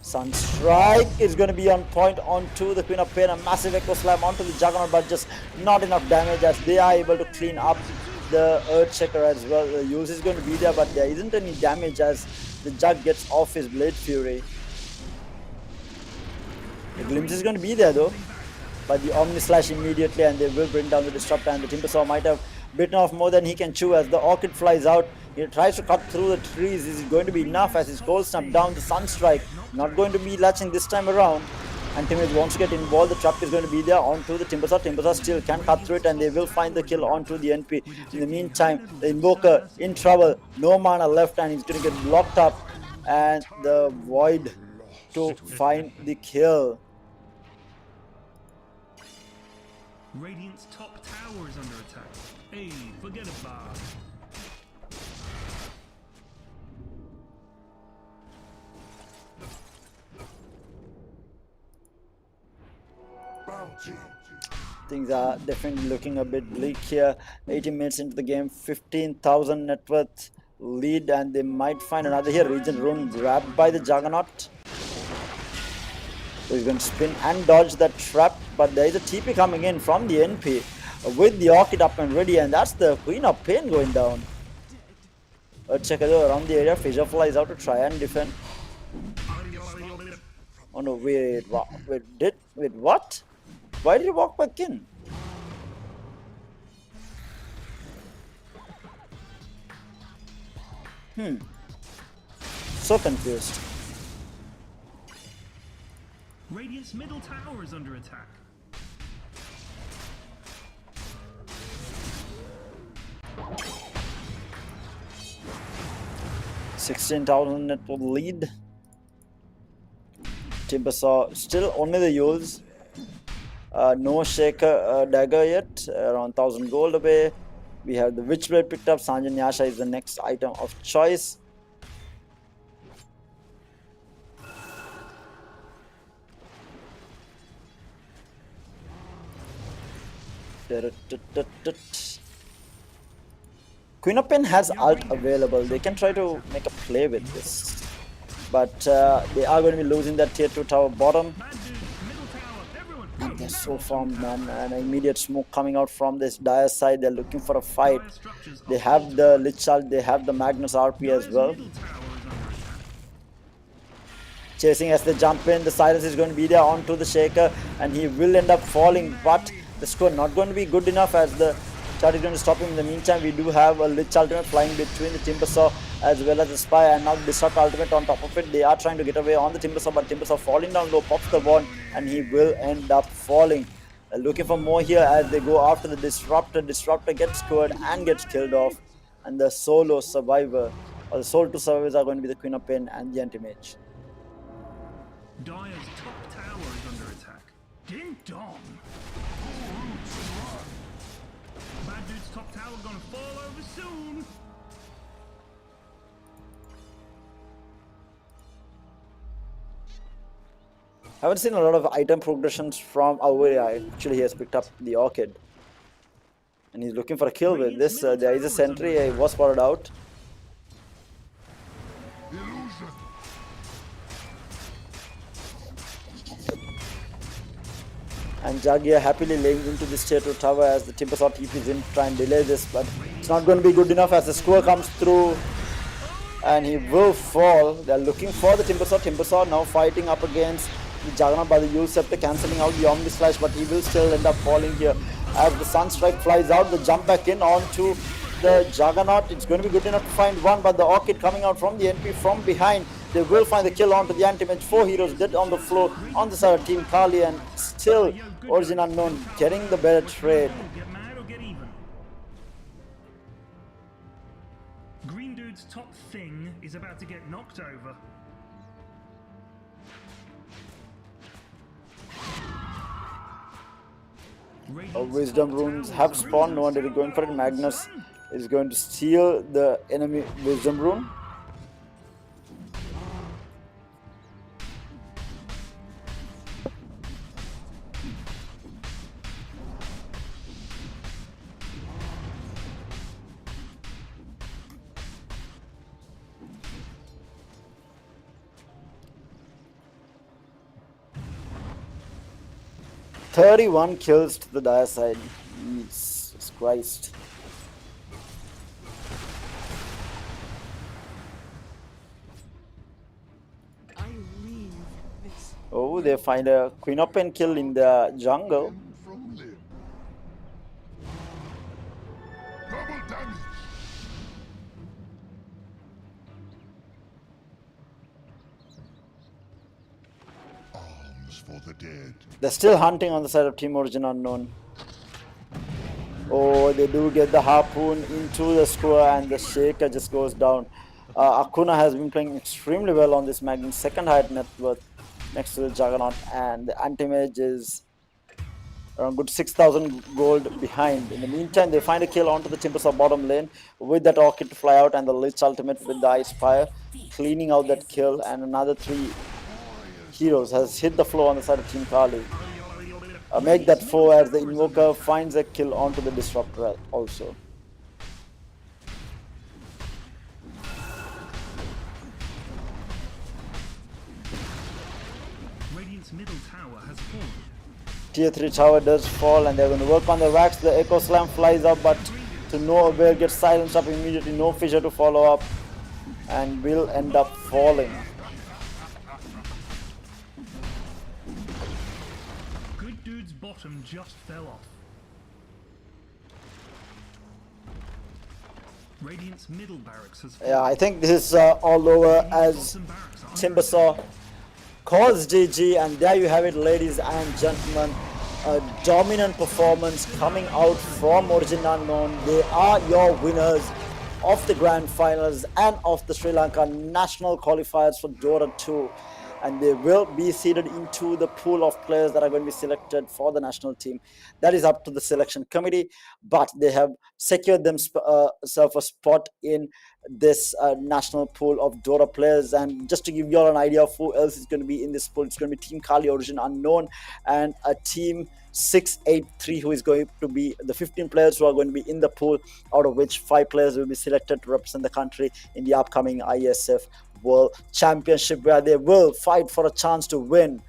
Sunstrike is going to be on point onto the Queen of Pain. A massive Echo Slam onto the Juggernaut, but just not enough damage as they are able to clean up the Earthshaker as well. The use is going to be there, but there isn't any damage as the Jug gets off his Blade Fury. The Glimpse is going to be there though, but the Omni Slash immediately, and they will bring down the Disruptor, and the Timber Saw might have bitten off more than he can chew as the Orchid flies out. He tries to cut through the trees. Is it going to be enough as his Cold Snap down? The Sunstrike not going to be latching this time around. Antimage wants to get involved. The trap is going to be there onto the Timber Saw. Timber Saw still can cut through it, and they will find the kill onto the NP. In the meantime, the Invoker in trouble. No mana left, and he's going to get blocked up. And the Void to find the kill. Radiant's top tower is under attack. Hey, forget about it. Bounty. Things are definitely looking a bit bleak here. 18 minutes into the game, 15,000 net worth lead, and they might find another here. Regent Rune grabbed by the Juggernaut. So he's going to spin and dodge that trap, but there is a TP coming in from the NP with the Orchid up and ready, and that's the Queen of Pain going down. Earthshaker around the area. Fissure flies out to try and defend. Oh no, wait, what? Why did he walk back in? So confused. Radiant's middle tower is under attack. 16,000 net lead. Timbersaw still only the Yules. No Shaker dagger yet. Around 1,000 gold away. We have the Witchblade picked up. Sanjan Yasha is the next item of choice. Queen of Pen has ult available. They can try to make a play with this, but they are going to be losing that tier 2 tower bottom. And they're so farmed, man. An immediate smoke coming out from this dire side. They're looking for a fight. They have the Lich Ult, they have the Magnus RP as well. Chasing as they jump in. The silence is going to be there onto the Shaker, and he will end up falling, but the score not going to be good enough as the Chart is going to stop him. In the meantime, we do have a Lich Ultimate flying between the Timbersaw as well as the Spy, and now the Disrupt Ultimate on top of it. They are trying to get away on the Timbersaw, but Timbersaw falling down low, pops the wand, and he will end up falling. Looking for more here as they go after the Disruptor. Disruptor gets scored and gets killed off, and the solo survivor, or the sole 2 survivors, are going to be the Queen of Pain and the Anti-Mage. Dire's top tower is under attack. Ding dong! Bad dude's top tower gonna fall over soon. Haven't seen a lot of item progressions from Awaria. Actually, he has picked up the Orchid, and he's looking for a kill with this. There is a sentry. He was spotted out. Illusion. And Jagia happily laying into this tier 2 tower as the Timbersaw TPs in to try and delay this, but it's not going to be good enough as the score comes through, and he will fall. They're looking for the Timbersaw. Timbersaw now fighting up against the Juggernaut by the Yule Scepter, cancelling out the Omni Slash, but he will still end up falling here as the Sunstrike flies out. The jump back in onto the Juggernaut. It's going to be good enough to find one, but the Orchid coming out from the NP from behind. They will find the kill onto the Anti-Mage. 4 heroes dead on the floor on the side of Team Kaali, and still Origin Unknown getting the better trade. Get mad or get even. Green dude's top thing is about to get knocked over. Wisdom runes have spawned. No one did going for it. Magnus is going to steal the enemy Wisdom rune. "31 kills to the dire side." Jesus Christ. I leave this. Oh, they find a Queen of Pen kill in the jungle. From limb. Double damage. Arms for the dead. They're still hunting on the side of Team Origin Unknown. Oh, they do get the harpoon into the square, and the Shaker just goes down. Akuna has been playing extremely well on this Magnus, second highest net worth next to the Juggernaut, and the Anti-Mage is around good 6,000 gold behind. In the meantime, they find a kill onto the Timbersaw bottom lane with that Orchid to fly out, and the Lich Ultimate with the Ice Fire cleaning out that kill, and another 3 heroes has hit the floor on the side of Team Kaali. Make that 4 as the Invoker finds a kill onto the Disruptor also. Radiant's middle tower has fallen. Tier 3 tower does fall, and they're going to work on the wax. The Echo Slam flies up, but to no avail, gets silenced up immediately. No Fissure to follow up, and will end up falling. Good dude's bottom just fell off. Radiant's middle barracks has fallen. Yeah, I think this is all over as Bottom barracks are Timbersaw calls GG, and there you have it, ladies and gentlemen. A dominant performance coming out from Origin Unknown. They are your winners. of the Grand Finals and of the Sri Lanka National Qualifiers for Dota 2. And they will be seeded into the pool of players that are going to be selected for the national team. That is up to the selection committee, but they have secured themselves a spot in this national pool of Dota players. And just to give you all an idea of who else is going to be in this pool, it's going to be Team Kaali, origin unknown, and a Team 683 who is going to be the 15 players who are going to be in the pool, out of which 5 players will be selected to represent the country in the upcoming IESF World Championship, where they will fight for a chance to win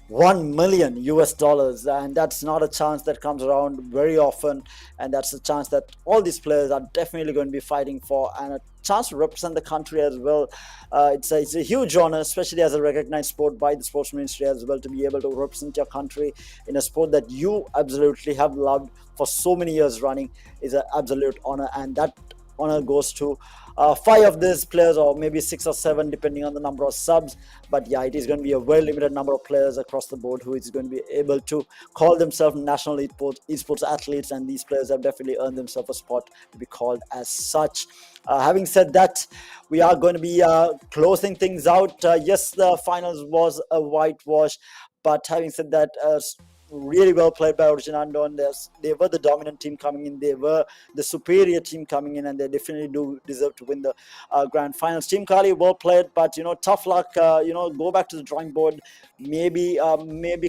$1 million, and that's not a chance that comes around very often, and that's a chance that all these players are definitely going to be fighting for, and a chance to represent the country as well. It's a huge honor, especially as a recognized sport by the sports ministry as well, to be able to represent your country in a sport that you absolutely have loved for so many years running. Is an absolute honor, and that honor goes to 5 of these players, or maybe 6 or 7 depending on the number of subs. But yeah, it is going to be a very limited number of players across the board who is going to be able to call themselves national esports athletes, and these players have definitely earned themselves a spot to be called as such. Having said that, we are going to be closing things out. Yes, the finals was a whitewash, but having said that, really well played by Origin Unknown. They were the dominant team coming in. They were the superior team coming in, and they definitely do deserve to win the Grand Finals. Team Kaali, well played, but tough luck. Go back to the drawing board. Maybe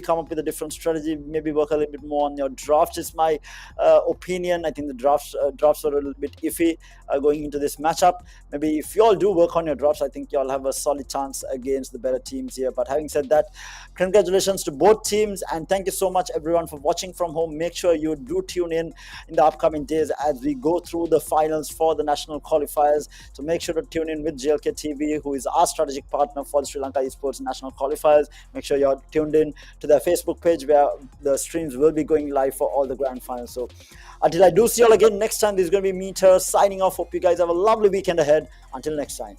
come up with a different strategy. Maybe work a little bit more on your drafts. Is my opinion. I think the drafts were a little bit iffy going into this matchup. Maybe if you all do work on your drafts, I think you all have a solid chance against the better teams here. But having said that, congratulations to both teams, and thank you so much everyone for watching from home. Make sure you do tune in the upcoming days as we go through the finals for the national qualifiers. So make sure to tune in with JLK TV, who is our strategic partner for the Sri Lanka Esports National Qualifiers. Make sure you're tuned in to their Facebook page, where the streams will be going live for all the grand finals. So until I do see you all again next time, this is going to be me, signing off. Hope you guys have a lovely weekend ahead. Until next time.